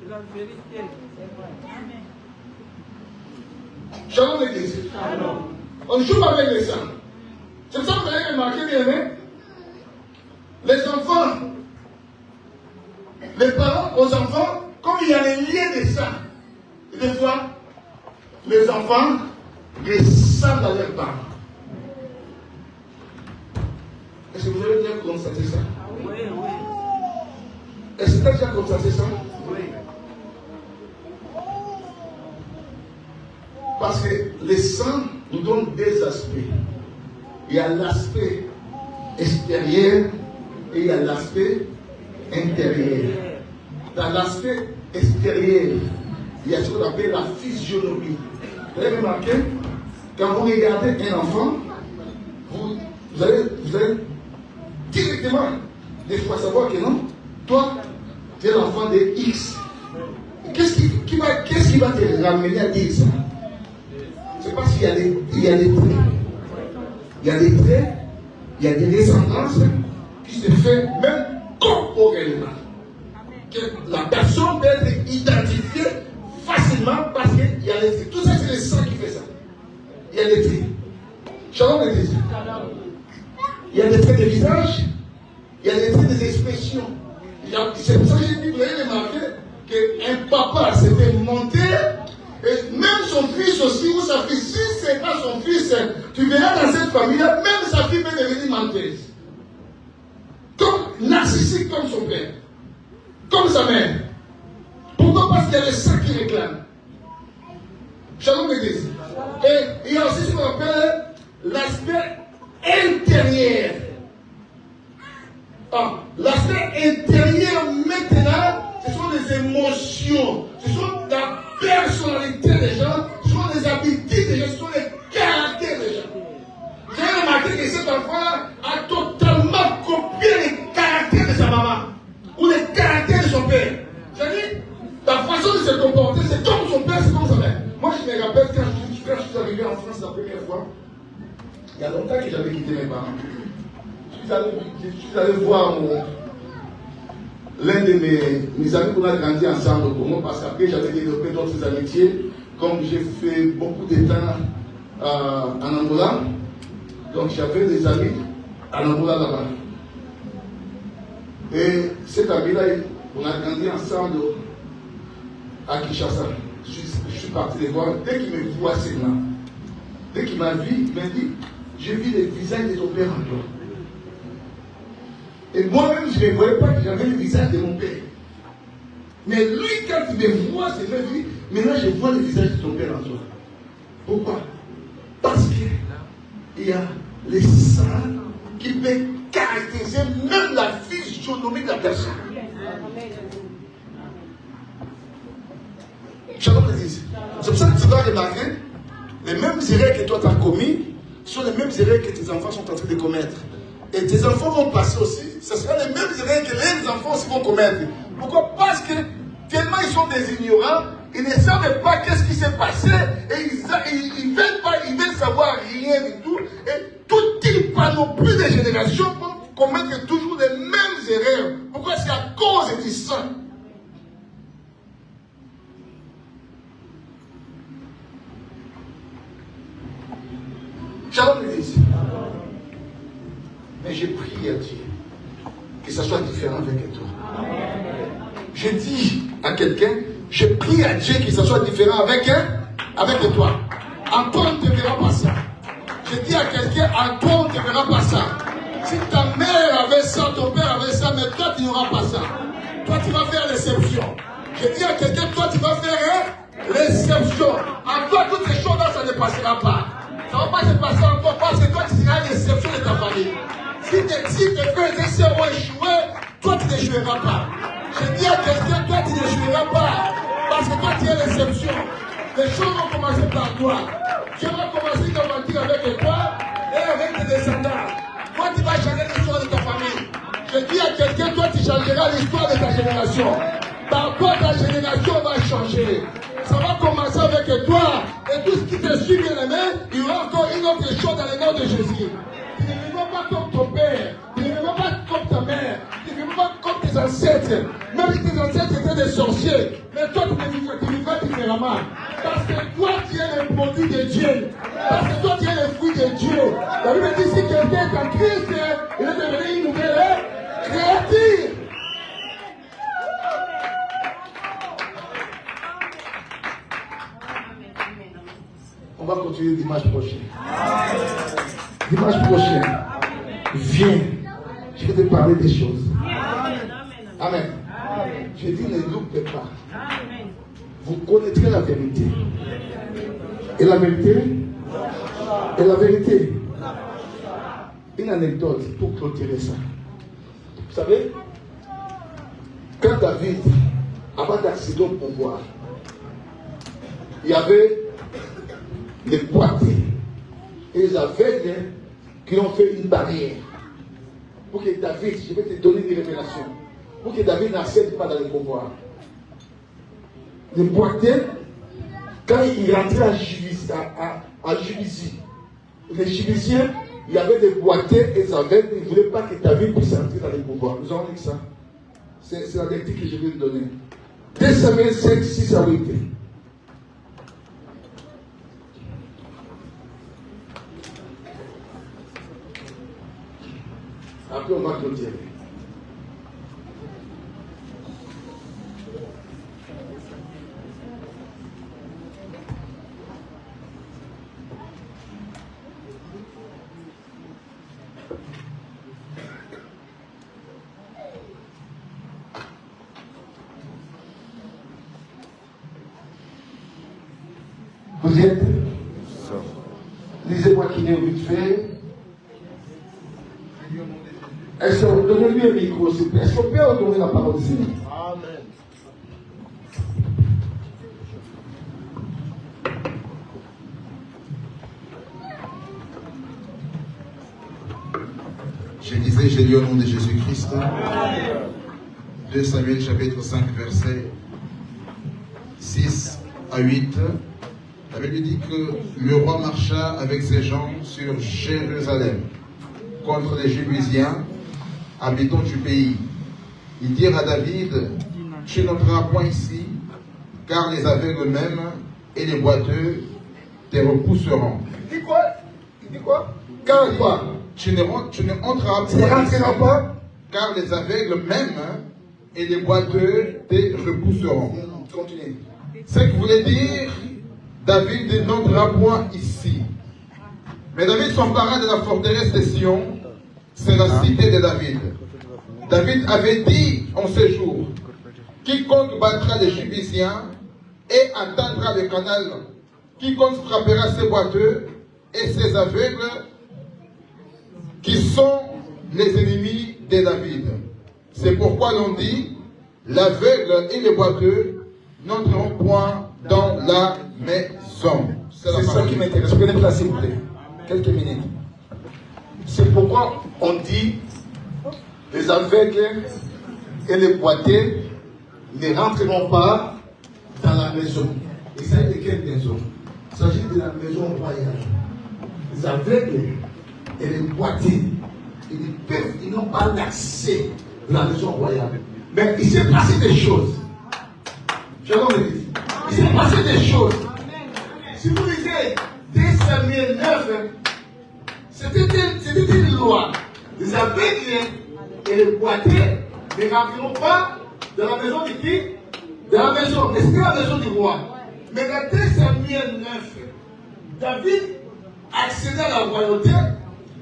C'est la vérité. Shalom l'église. On ne joue pas avec les sangs. C'est pour ça que vous avez remarqué bien aimé. Les enfants, les parents aux enfants, comme il y a les liens de sang, et des fois, les enfants ressemblent à leurs parents. Est-ce que vous avez déjà constaté ça? Oui, oui. Est-ce que tu as déjà constaté ça? Oui. Parce que le sang nous donne deux aspects. Il y a l'aspect extérieur et il y a l'aspect intérieur. Dans l'aspect extérieur, il y a ce qu'on appelle la physionomie. Vous avez remarqué, quand vous regardez un enfant, vous allez directement. Il faut savoir que non, toi, tu es l'enfant de X. Qu'est-ce qui va te ramener à dire ça? C'est parce qu'il y a des traits. Il y a des traits, il y a des ressemblances qui se font même corporellement. Que la personne peut être identifiée facilement parce qu'il y a les traits. Tout ça, c'est le sang qui fait ça. Il y a des traits. Shalom l'église. Il y a des traits de visage, il y a des traits des expressions. C'est pour ça que j'ai dit, vous avez remarqué qu'un papa s'était monté, et même son fils aussi, ou sa fille, si ce n'est pas son fils, tu verras dans cette famille-là, même sa fille peut devenir menteuse. Comme narcissique comme son père, comme sa mère. Pourquoi? Parce qu'il y a le sang qui réclame. Shalom l'église. Et il y a aussi ce qu'on appelle l'aspect intérieur. L'aspect intérieur maintenant, ce sont les émotions, ce sont la personnalité des gens, ce sont les habitudes des gens, ce sont les caractères des gens. J'ai remarqué que cet enfant a totalement copié les caractères de sa maman ou les caractères de son père. C'est-à-dire, la façon de se comporter, c'est comme son père, c'est comme sa mère. Moi, je me rappelle quand je suis arrivé en France la première fois, il y a longtemps que j'avais quitté mes parents. Je suis allé voir l'un de mes amis qu'on a grandi ensemble au Congo, parce qu'après j'avais développé d'autres amitiés, comme j'ai fait beaucoup de temps en Angola. Donc j'avais des amis en Angola là-bas. Et cet ami-là, on a grandi ensemble à Kinshasa. Je suis parti les voir. Dès qu'il me voit seulement, dès qu'il m'a vu, il m'a dit, j'ai vu le visage de ton père en toi. Et moi-même, je ne voyais pas que j'avais le visage de mon père. Mais lui, quand il me voit, c'est même lui, maintenant je vois le visage de ton père en toi. Pourquoi? Parce qu'il y a le sang qui peut caractériser même la physionomie de la personne. Shalom l'église. C'est pour ça que tu dois remarquer, les mêmes erreurs que toi tu as commis sont les mêmes erreurs que tes enfants sont en train de commettre. Et tes enfants vont passer aussi, ce sera les mêmes erreurs que les enfants aussi vont commettre. Pourquoi? Parce que tellement ils sont des ignorants, ils ne savent pas qu'est-ce qui s'est passé, et ils veulent savoir rien du tout. Et tout type panoplie de générations vont commettre toujours les mêmes erreurs. Pourquoi? C'est à cause du sang. Shalom l'église. Mais j'ai prié à Dieu que ça soit différent avec toi. Je dis à quelqu'un, je prie à Dieu que ça soit différent avec toi. Antoine ne te verra pas ça. Je dis à quelqu'un, Antoine ne te verra pas ça. Si ta mère avait ça, ton père avait ça, mais toi tu n'auras pas ça. Toi tu vas faire l'exception. Je dis à quelqu'un, toi tu vas faire l'exception. En toi toutes ces choses-là, ça ne passera pas. Ça ne va pas se passer encore parce que toi tu seras l'exception de ta famille. Si tes frères et sœurs ont échoué, toi tu n'échoueras pas. Je dis à quelqu'un, toi tu n'échoueras pas. Parce que toi tu es l'exception. Les choses vont commencer par toi. Dieu va commencer une aventure avec toi et avec tes descendants. Toi tu vas changer l'histoire de ta famille. Je dis à quelqu'un, toi tu changeras l'histoire de ta génération. Par quoi ta génération va changer. Ça va commencer avec toi. Et tout ce qui te suit, bien aimé, il y aura encore une autre chose dans le nom de Jésus. Tu ne vivras pas comme ton père. Tu ne vivras pas comme ta mère. Tu ne vivras pas comme tes ancêtres. Même si tes ancêtres étaient des sorciers. Mais toi, tu vivras différemment. Parce que toi, tu es le produit de Dieu. Parce que toi, tu es le fruit de Dieu. La Bible dit, si quelqu'un est en Christ, il est devenu une nouvelle créature. On va continuer dimanche prochain. Dimanche prochain, viens. Je vais te parler des choses. Amen. Je dis, ne doutez pas. Vous connaîtrez la vérité. Et la vérité. Une anecdote pour clôturer ça. Vous savez, quand David, avant d'accident au pouvoir, il y avait les boîtiers et les aveugles qui ont fait une barrière. pour que David, je vais te donner des révélations, pour que David n'accède pas dans le pouvoir. Le boiteux, quand il rentrait à Juvisy, les Juvisiens, il y avait des boiteux et aveugles, ils ne voulaient pas que David puisse entrer dans le pouvoir. Nous avons dit ça. C'est la lecture que je vais te donner. 2 Samuel 5, 6 à 8. Après, on va clôturer. Vous y êtes? Lisez-moi qui est vite fait. Est-ce que donnez-lui un micro, s'il vous plaît? Est-ce qu'on peut donner la parole ici? Amen. Je disais, j'ai lu au nom de Jésus-Christ. 2 Samuel chapitre 5, verset 6 à 8. La Bible dit que le roi marcha avec ses gens sur Jérusalem contre les Jébusiens, habitants du pays. Ils dirent à David, tu n'entreras point ici, car les aveugles même et les boiteux te repousseront. Il dit quoi? Il dit quoi? Car quoi? Tu ne entreras pas, car les aveugles même et les boiteux te repousseront. Continue. Ce que voulait dire, David n'entrera point ici. Mais David s'empara de la forteresse de Sion, c'est la cité de David. David avait dit en ce jour, quiconque battra les Jébusiens et atteindra le canal, quiconque frappera ses boiteux et ses aveugles, qui sont les ennemis de David. C'est pourquoi l'on dit, l'aveugle et les boiteux n'entreront point dans la maison. C'est ça qui m'intéresse. Je peux les placer, s'il vous plaît. Quelques minutes. C'est pourquoi on dit, les aveugles et les boiteux ne rentreront pas dans la maison. Il s'agit de quelle maison? Il s'agit de la maison royale. Les aveugles et les boiteux, ils n'ont pas l'accès de la maison royale. Mais il s'est passé des choses. Shalom, l'église. Il s'est passé des choses. Si vous lisez 2 Samuel 9, c'était une loi. Les aveugles et les boiteux ne rentreront pas dans la maison de qui? De la maison. Mais c'était la maison du roi. Mais dans 2 Samuel 9, David accédait à la royauté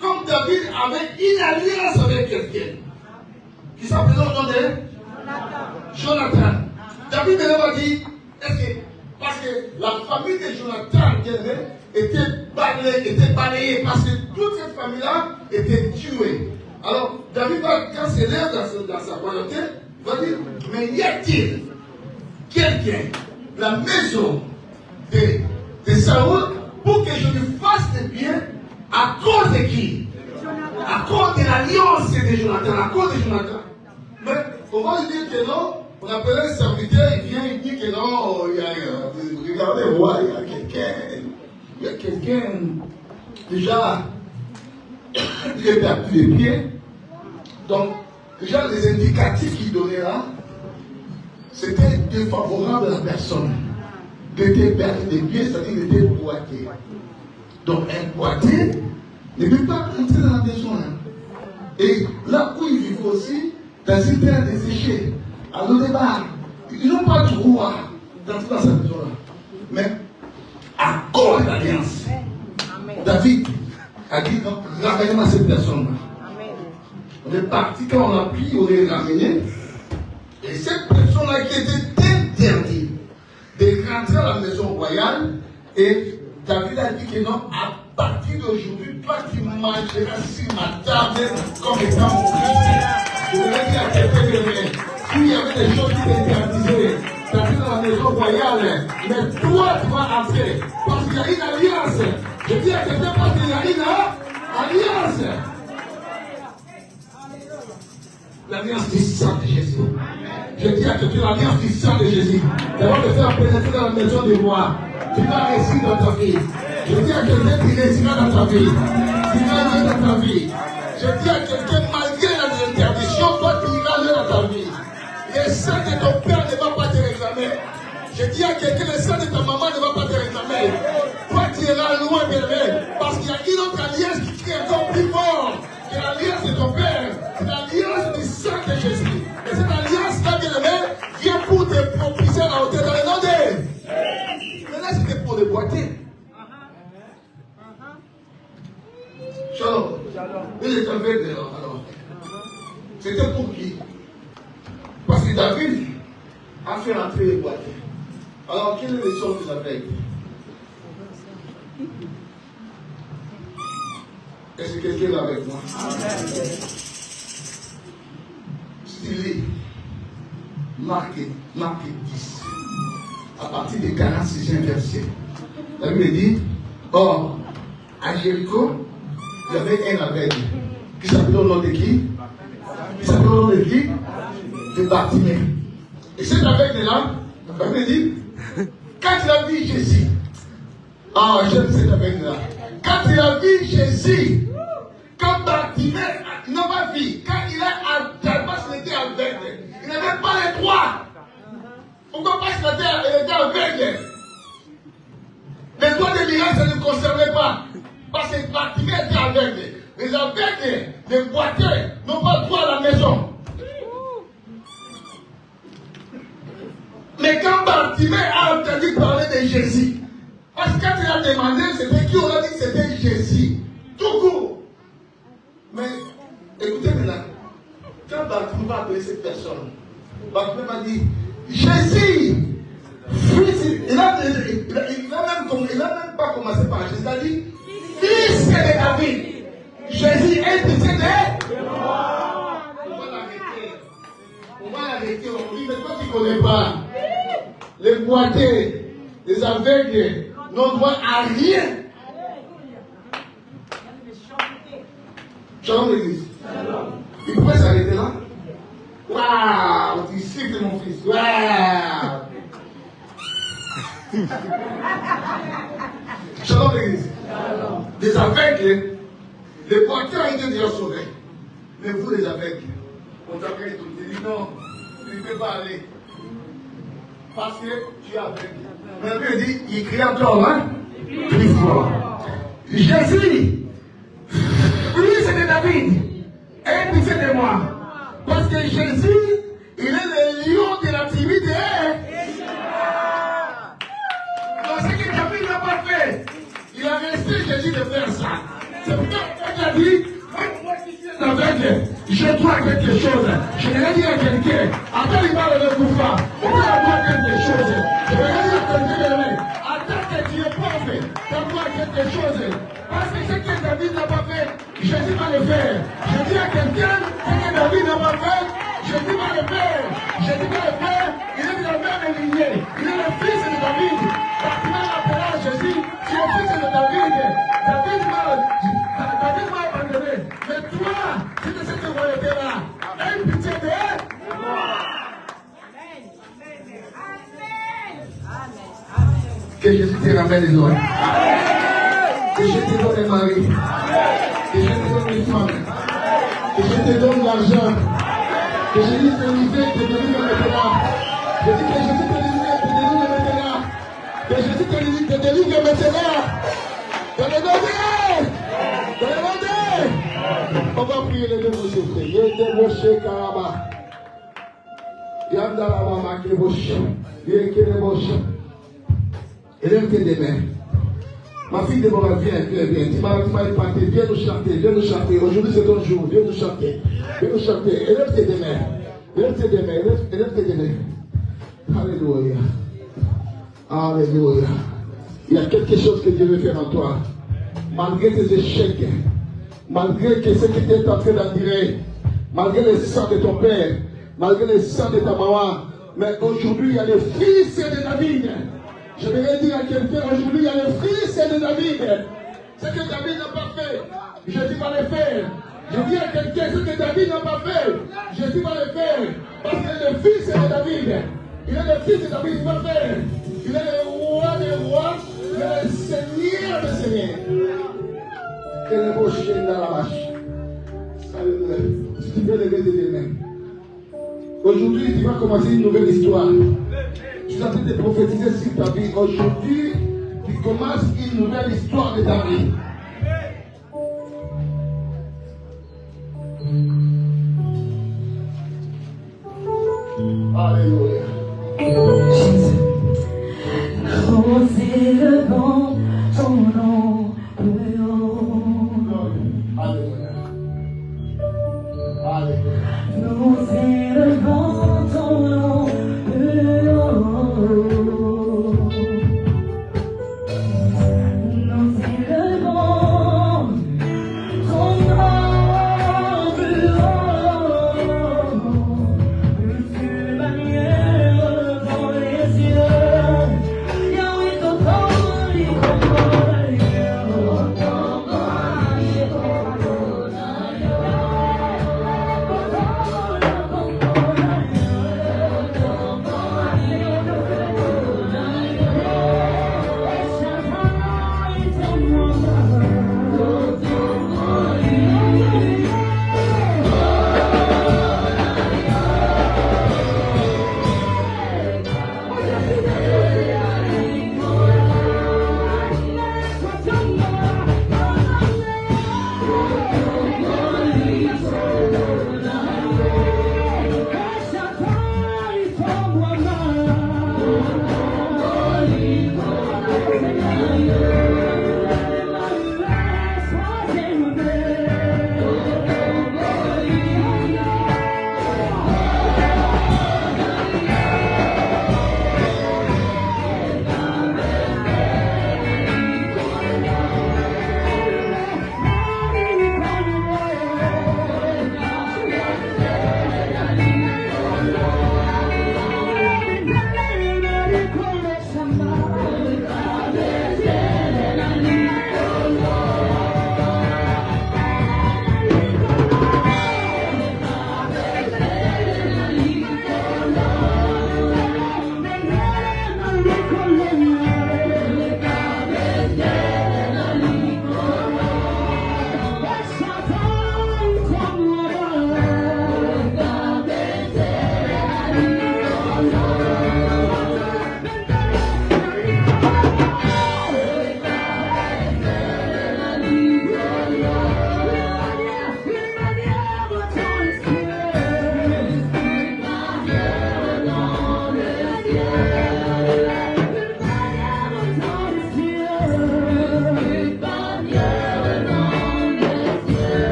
comme David avait une alliance avec quelqu'un qui s'appelait le nom de Jonathan. David n'a dit, parce que la famille de Jonathan était balayée, parce que toute cette famille-là était tuée. Alors, David va, quand c'est l'air dans sa royauté, va dire, mais y a-t-il quelqu'un, la maison de Saoul, pour que je lui fasse des biens, à cause de qui? À cause de l'alliance de Jonathan, à cause de Jonathan. Mais on va lui dire que non, on appelle un serviteur, il vient, il dit que non, regardez, roi, il y a quelqu'un, déjà, il est perdu les pieds. Donc, déjà, les indicatifs qu'il donnait là, c'était défavorable à la personne. Il était perdu les pieds, c'est-à-dire qu'il était boité. Donc, un boité ne peut pas entrer dans la maison. Et là où il vivait aussi, dans une terre desséchée. Alors, au départ, ils n'ont pas le droit d'entrer dans cette maison-là. Mais, à cause de l'alliance, David a dit non, ramenez-moi cette personne-là. On est parti, quand on a pris, on est ramené. Et cette personne-là qui était interdite de rentrer à la maison royale, et David a dit que non, à partir d'aujourd'hui, toi tu mangeras sur ma table comme étant mon fils. Je voulais dire à quelqu'un que s'il y avait des choses qui t'interdisaient d'entrer dans la maison royale, mais toi tu vas entrer. Parce qu'il y a une alliance. Je dis à quelqu'un parce qu'il y a une alliance. l'alliance du sang de Jésus. Je dis à quelqu'un, l'alliance du sang de Jésus. Ça va te faire pénétrer dans la maison du roi. Tu vas réussir dans ta vie. Je dis à quelqu'un qui réussira dans ta vie. Tu vas aller dans ta vie. Je dis à quelqu'un, malgré les interdictions, toi tu iras aller dans ta vie. Le sang de ton père ne va pas te réclamer. Je dis à quelqu'un, le sang de ta maman ne va pas te réclamer. Toi tu iras loin, bien-aimé. Parce qu'il y a une autre alliance qui crie encore plus fort. C'est l'alliance de ton père. C'est l'alliance du sang de Jésus. Et cette alliance-là, bien-aimé, vient pour te propulser à la hauteur dans le nom de. Mais là, c'était pour les boiter. Shalom. Il est avec alors. C'était pour qui? Parce que David a fait entrer les boîtiers. Alors, quelle est le sort de David? Est-ce que quelqu'un est avec moi? Stylé. Marc 10. À partir du 46e verset. La Bible dit, or, à Jéricho, il y avait un aveugle. Qui s'appelait au nom de qui? Qui s'appelait au nom de qui? De Bartimée. Et cet aveugle-là, la Bible dit, quand il a vu Jésus, j'aime cet aveugle-là. Quand il a vu Jésus, quand Bartimée n'a pas vu, quand il était aveugle, il n'avait pas les droits. Pourquoi? Parce qu'il était aveugle. Les droits de miracle, ça ne le concernait pas. Parce que Bartimée était aveugle. Les aveugles, les boiteux, n'ont pas le droit à la maison. Mais quand Bartimée a entendu parler de Jésus, parce que quand il a demandé, c'était qui? On a dit que c'était Jésus. Tout court. Mais, écoutez maintenant, quand Bartimée va appeler cette personne, Bartimée m'a dit, Jésus, il n'a même pas commencé par Jésus, il a dit, fils de David. Jésus est pitié de moi. On va l'arrêter, on dit, mais toi tu ne connais pas. Les boiteux, les aveugles n'ont droit à rien. Shalom l'église. Il pourrait s'arrêter là. Waouh, tu siffles mon fils. Waouh. Shalom l'église. Les aveugles, les boiteux ont été déjà sauvés. Mais vous les aveugles, on t'appelle tout. Tu dis non, tu ne peux pas aller. Parce que tu es aveugle. Mais il dit, il crie encore, hein? Plus fort. Jésus, lui c'était David. Aie pitié de moi. Parce que Jésus, il est le lion de la tribu de Donc ce que David n'a pas fait, il a resté Jésus de faire ça. C'est pourquoi il a dit, moi qui suis aveugle, je dois quelque chose. Je vais dire à quelqu'un, attends il va le coupa, on doit avoir quelque chose. Je vais dire à quelqu'un, attends que tu es pauvre, d'avoir quelque chose. Parce que ce que David n'a pas fait, Jésus va le faire. Je dis à quelqu'un, ce que David n'a pas fait, Jésus va le faire. Jésus va le faire, il est de la même lignée. Il est le fils de David. Bartimée appela Jésus, tu es fils de David. David m'a abandonné. Mais toi, c'est de cette royauté-là. Aie pitié de moi. Que Jésus te ramène les oreilles. Que je te donne un mari. Que je te donne une femme. Que je te donne l'argent. Que je dise te délivre maintenant. Je dis que Jésus te délivre maintenant. Que Jésus te délivre maintenant. Dans le nom de... Dans le nom de... On va prier les deux mots s'il vous plaît. Yende Moshe Karaba. Yandalaba Makebosh. Yekelebosh. Élève tes mains. Ma fille Déborah, viens. Tu m'as épaté, viens nous chanter. Aujourd'hui c'est ton jour, viens nous chanter. Élève tes mains. Alléluia. Alléluia. Il y a quelque chose que Dieu veut faire en toi. Malgré tes échecs, malgré que ce que tu es en train d'endurer, malgré le sang de ton père, malgré le sang de ta maman, mais aujourd'hui il y a le fils de David. Je vais dire à quelqu'un, aujourd'hui il y a le fils de David. Ce que David n'a pas fait, Jésus va le faire. Je dis à quelqu'un ce que David n'a pas fait. Jésus va le faire. Parce qu'il est le fils de David. Il est le fils de David, il va faire. Il est le roi des rois. Il est le seigneur des seigneurs. Quel est beau chien dans la vache. Alléluia. Si tu veux lever tes mains. Aujourd'hui, tu vas commencer une nouvelle histoire. Je suis en train de prophétiser sur ta vie. Aujourd'hui, tu commences une nouvelle histoire de ta vie. Alléluia. Nous élevons ton nom plus haut. Alléluia. Alléluia. Nous élevons ton nom plus haut. Nous élevons ton nom plus haut. Plus qu'une manière dans les yeux. Yahweh, ton nom, il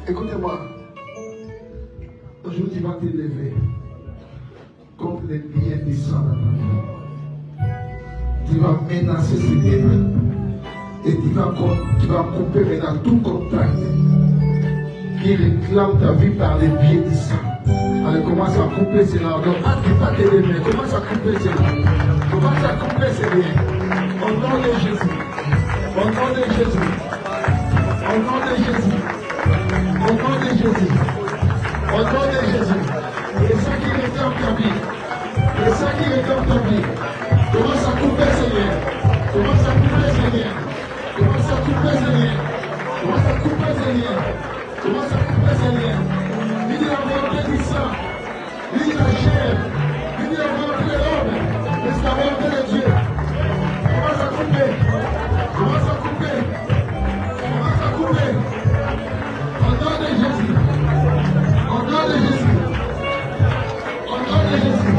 Écoutez-moi. Aujourd'hui, tu vas t'élever contre les biens puissants dans ta vie. Tu vas menacer ces biens. Et tu vas couper maintenant tout contact qui réclame ta vie par les biais puissants. Allez, commence à couper cela. Donc, tu vas t'élever. Commence à couper cela. Commence à couper ces biens. Au nom de Jésus. Au nom de Jésus. Au nom de Jésus. Au nom de Jésus. Au nom de Jésus. Et ça qui réclame ta vie. Et ça qui réclame ta vie. Commence à couper ces liens. Commence à couper ces liens. ses liens. Commence à couper ses liens. Il dit la volonté du sang. Il dit la chair. Il dit la volonté de l'homme. Mais c'est la volonté de Dieu. Commence à couper. Commence à couper. Commence à couper. Au nom de Jésus. Au nom de Jésus. Au nom de Jésus.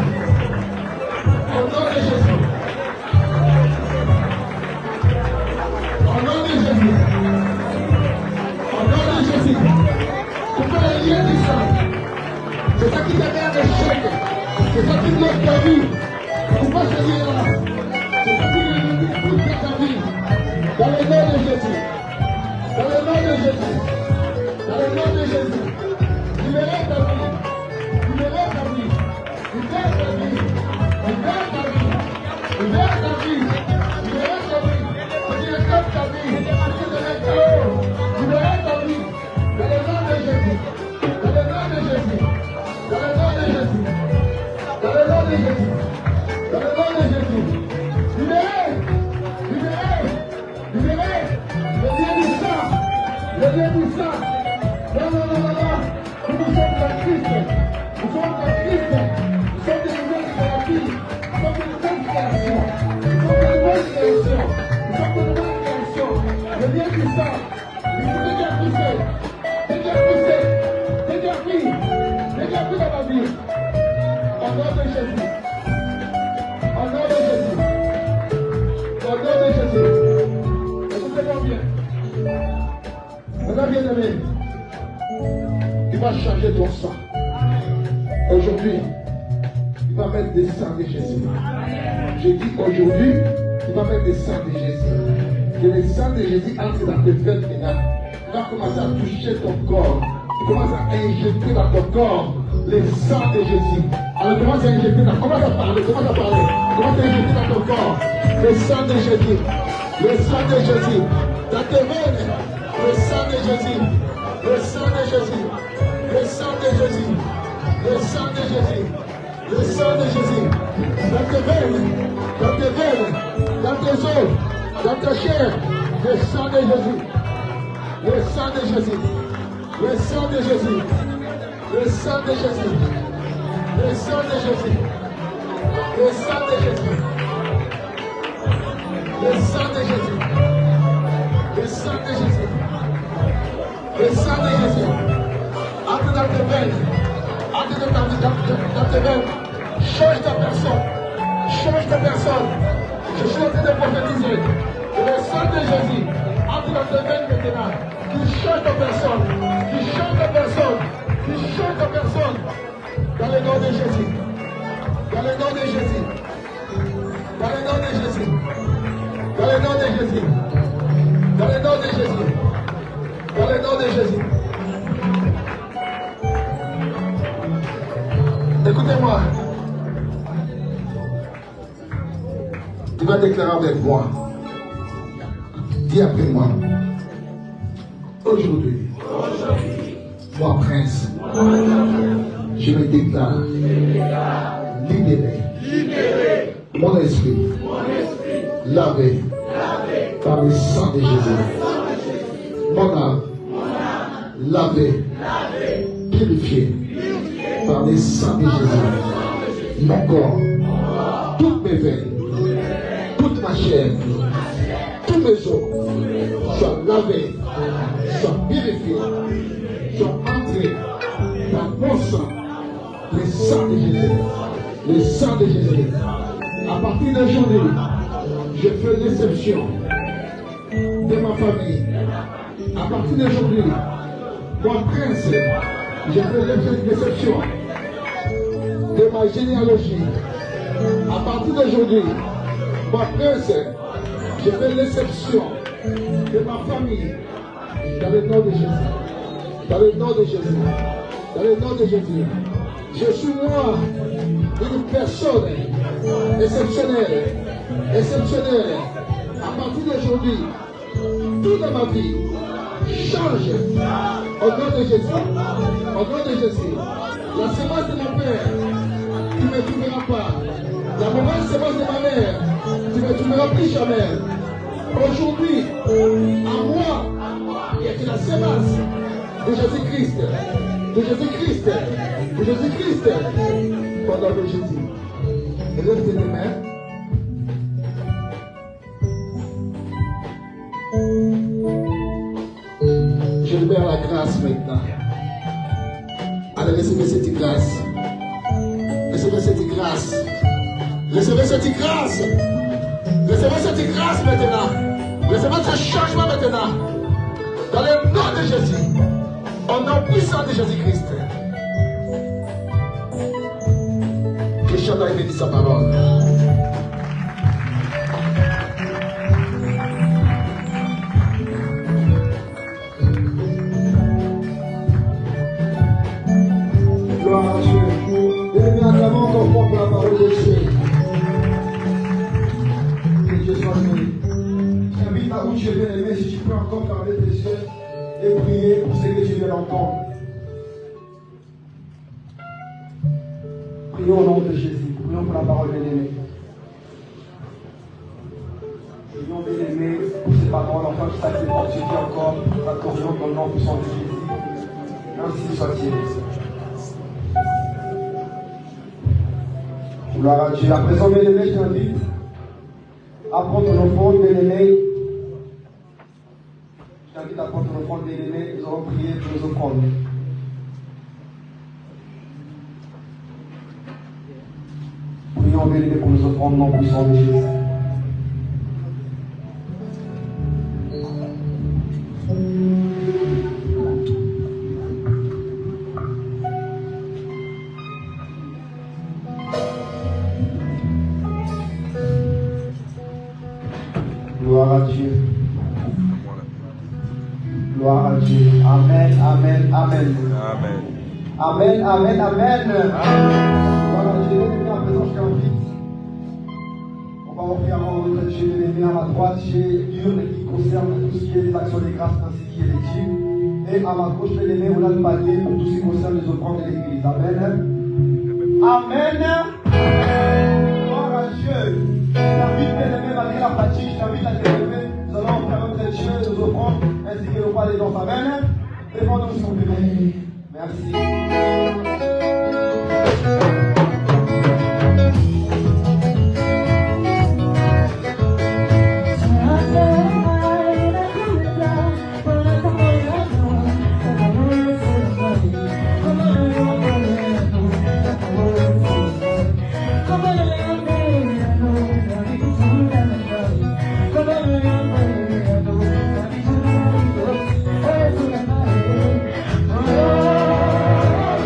Au nom de Jésus. Au nom de Jésus. Au nom de Jésus. Coupez les liens du sang. C'est ça qui t'a mis à l'échec. C'est ça qui bloque ta vie. Coupez ces liens-là. C'est ça qui bloque ta vie. Dans le nom de Jésus. Dans le nom de Jésus. Dans le nom de Jésus. Libérez ta vie. Libérez ta vie. Libérez ta vie. Libérez ta vie. Libérez ta vie. Libérez ta vie. Libérez ta vie. Libérez ta vie. Dans le nom de Jésus. Dans le nom de Jésus. Dans le nom de Jésus. Dans le nom de Jésus. Dans le nom de Jésus. Libérez. Libérez. Libérez. Le lien du sang. Le lien du sang. Non, non, non, non, non. Nous sommes en Christ. Nous sommes en Christ. Nous sommes des nouvelles thérapies. Nous sommes des nouvelles créations. Nous sommes des nouvelles créations. Nous sommes des nouvelles créations. Le lien du sang. Il faut déjà pousser. Déjà pousser. Déjà pris. Déjà pris dans ma vie. Au nom de Jésus. Au nom de Jésus. Au nom de Jésus. Écoutez-moi bien. Maintenant, bien-aimé. Il va changer ton sang. Aujourd'hui, il va mettre des sangs de Jésus. Je dis aujourd'hui, il va mettre des sangs de Jésus. Que les sangs de Jésus entrent dans tes veines maintenant. Il va commencer à toucher ton corps. Il commence à injecter dans ton corps les sangs de Jésus. Alors commence à injecter dans. Commence à parler, commence à parler. Commence à injecter dans ton corps les sangs de Jésus. Le sang de Jésus. Dans tes veines, le sang de Jésus. Le sang de Jésus. Le sang de Jésus. Le sang de Jésus. Le sang de Jésus. Dans tes veines. Dans tes veines. Dans tes os. Dans ta chair. Le sang de Jésus. Le sang de Jésus. Le sang de Jésus. Le sang de Jésus. Le sang de Jésus. Le sang de Jésus. Le sang de Jésus. Le sang de Jésus. Le sang de Jésus. Entre dans tes veines. Entre dans tes veines. Change ta personne. Change ta personne. Je suis en train de prophétiser. Le sang de Jésus. Entre dans tes veines maintenant. Tu changes ta personne. Tu changes ta personne. Tu changes ta personne. Dans le nom de Jésus. Dans le nom de Jésus. Dans le nom de Jésus. Dans le nom de Jésus. Dans le nom de Jésus. Dans le nom de Jésus. Écoutez-moi. Tu vas déclarer avec moi. Dis après moi. Aujourd'hui, moi prince, je me déclare libéré. Mon esprit, lavé par le sang de Jésus. Mon âme, lavé, purifié par le sang de Jésus. Mon corps, toutes mes veines, toute ma chair, tous mes os, soient lavés, soient purifiés, soient entrés dans mon sang, le sang de Jésus. Le sang de Jésus. À partir d'aujourd'hui, je fais l'exception de ma famille. À partir d'aujourd'hui, moi prince, je fais l'exception de ma généalogie. À partir d'aujourd'hui, moi prince, je fais l'exception de ma famille. Dans le nom de Jésus. Dans le nom de Jésus. Dans le nom de Jésus. Je suis moi une personne exceptionnelle. Exceptionnelle. À partir d'aujourd'hui, tout dans ma vie change. Au nom de Jésus. Au nom de Jésus. La semence de mon père, tu ne me trouveras pas. La mauvaise semence de ma mère, tu ne me trouveras plus jamais. Aujourd'hui, à moi, Il est la sémence de Jésus-Christ. De Jésus-Christ. De Jésus-Christ. Pendant que je dis, lève tes mains. Je libère la grâce maintenant. Allez, recevez cette grâce. Recevez cette grâce. Recevez cette grâce. Recevez cette grâce maintenant. Recevez ce changement maintenant. Dans le nom de Jésus. Au nom puissant de Jésus-Christ. Que chacun ait béni sa parole. Gloire à Dieu. Bien-aimés, acclamons encore pour la parole de Dieu. Que Dieu soit béni. Je t'invite à où tu es bien-aimé, si tu peux encore fermer tes yeux et prier pour ce que tu viens d'entendre. Prions au nom de Jésus. Prions pour la parole bien-aimée. Prions bien-aimés pour ces paroles, enfin que ça fait poursuivre encore la corrigeons dans le nom puissant de Jésus. Ainsi soit-il. Gloire à Dieu. À présent, bien-aimés, je t'invite à prendre ton offrande, bien-aimés. Je t'invite à prendre ton offrande, bien-aimés. Nous allons prier pour nos offrandes. Prions, bien-aimés, pour nos offrandes, non puissant de Jésus. Gloire à Dieu. Gloire à Dieu. Amen, amen, amen. Amen. Amen, amen, amen. Gloire à Dieu. À présent, je t'invite. On va offrir avant notre Dieu bien-aimé à ma droite. J'ai l'urne qui concerne tout ce qui est les actions des grâces ainsi qui est l'étude. Et à ma gauche, bien-aimé, on a le palier pour tout ce qui concerne les offrandes de l'église. Amen. Amen. Gloire à Dieu. Je t'invite, bien-aimé, malgré la pratique, je t'invite à te lever. Nous allons faire notre Dieu, nous offrons, ainsi que le roi des dons. Amen. Répondons s'il vous plaît. Merci.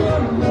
Oh,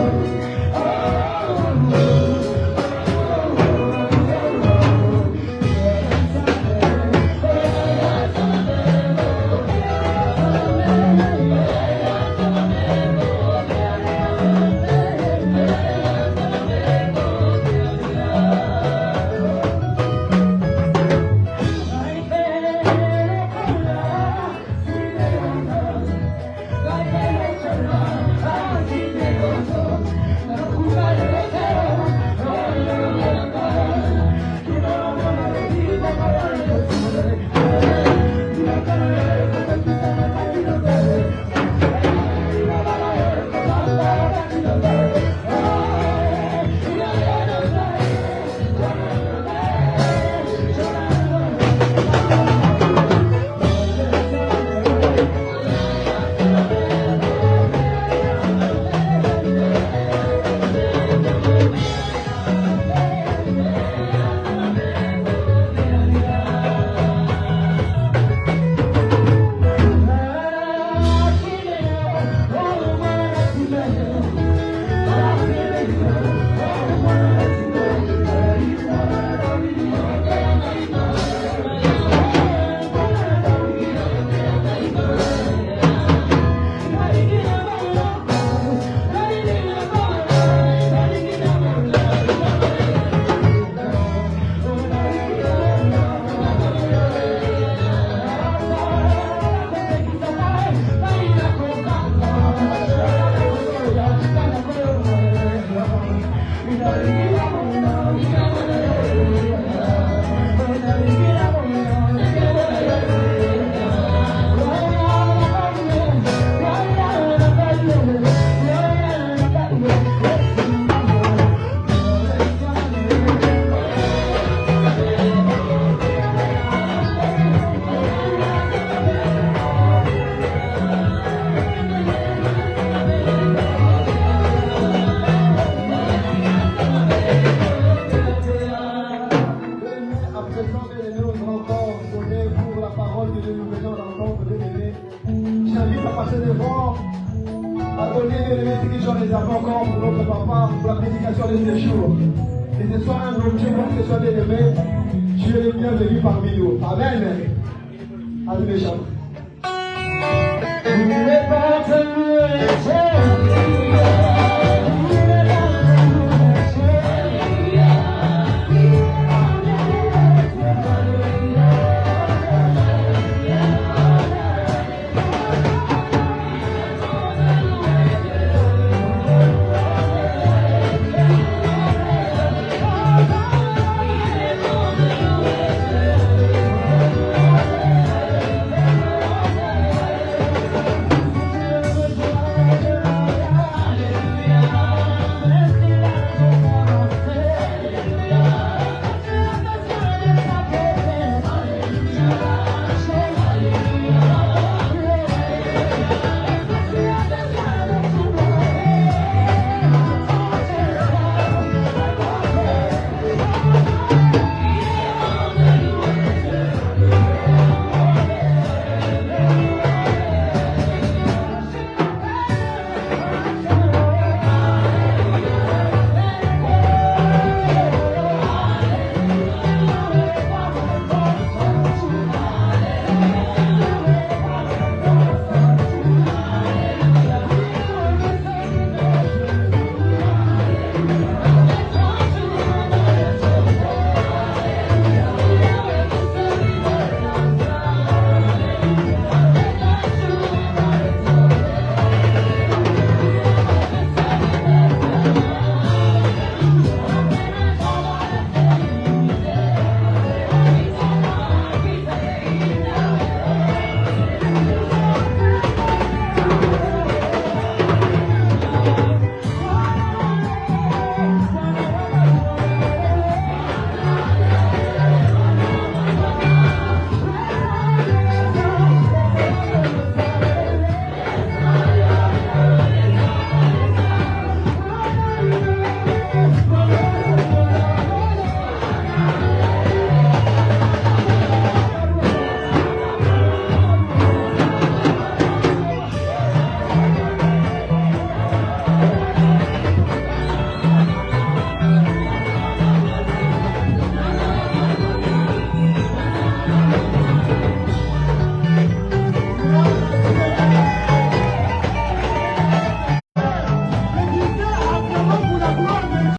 enfants à donner les dirigeants des enfants encore pour notre papa, pour la prédication de ces jours. Que ce soit un homme, Dieu, que ce soit bien aimé, tu es le bienvenu parmi nous. Amen. Allez, mes chers.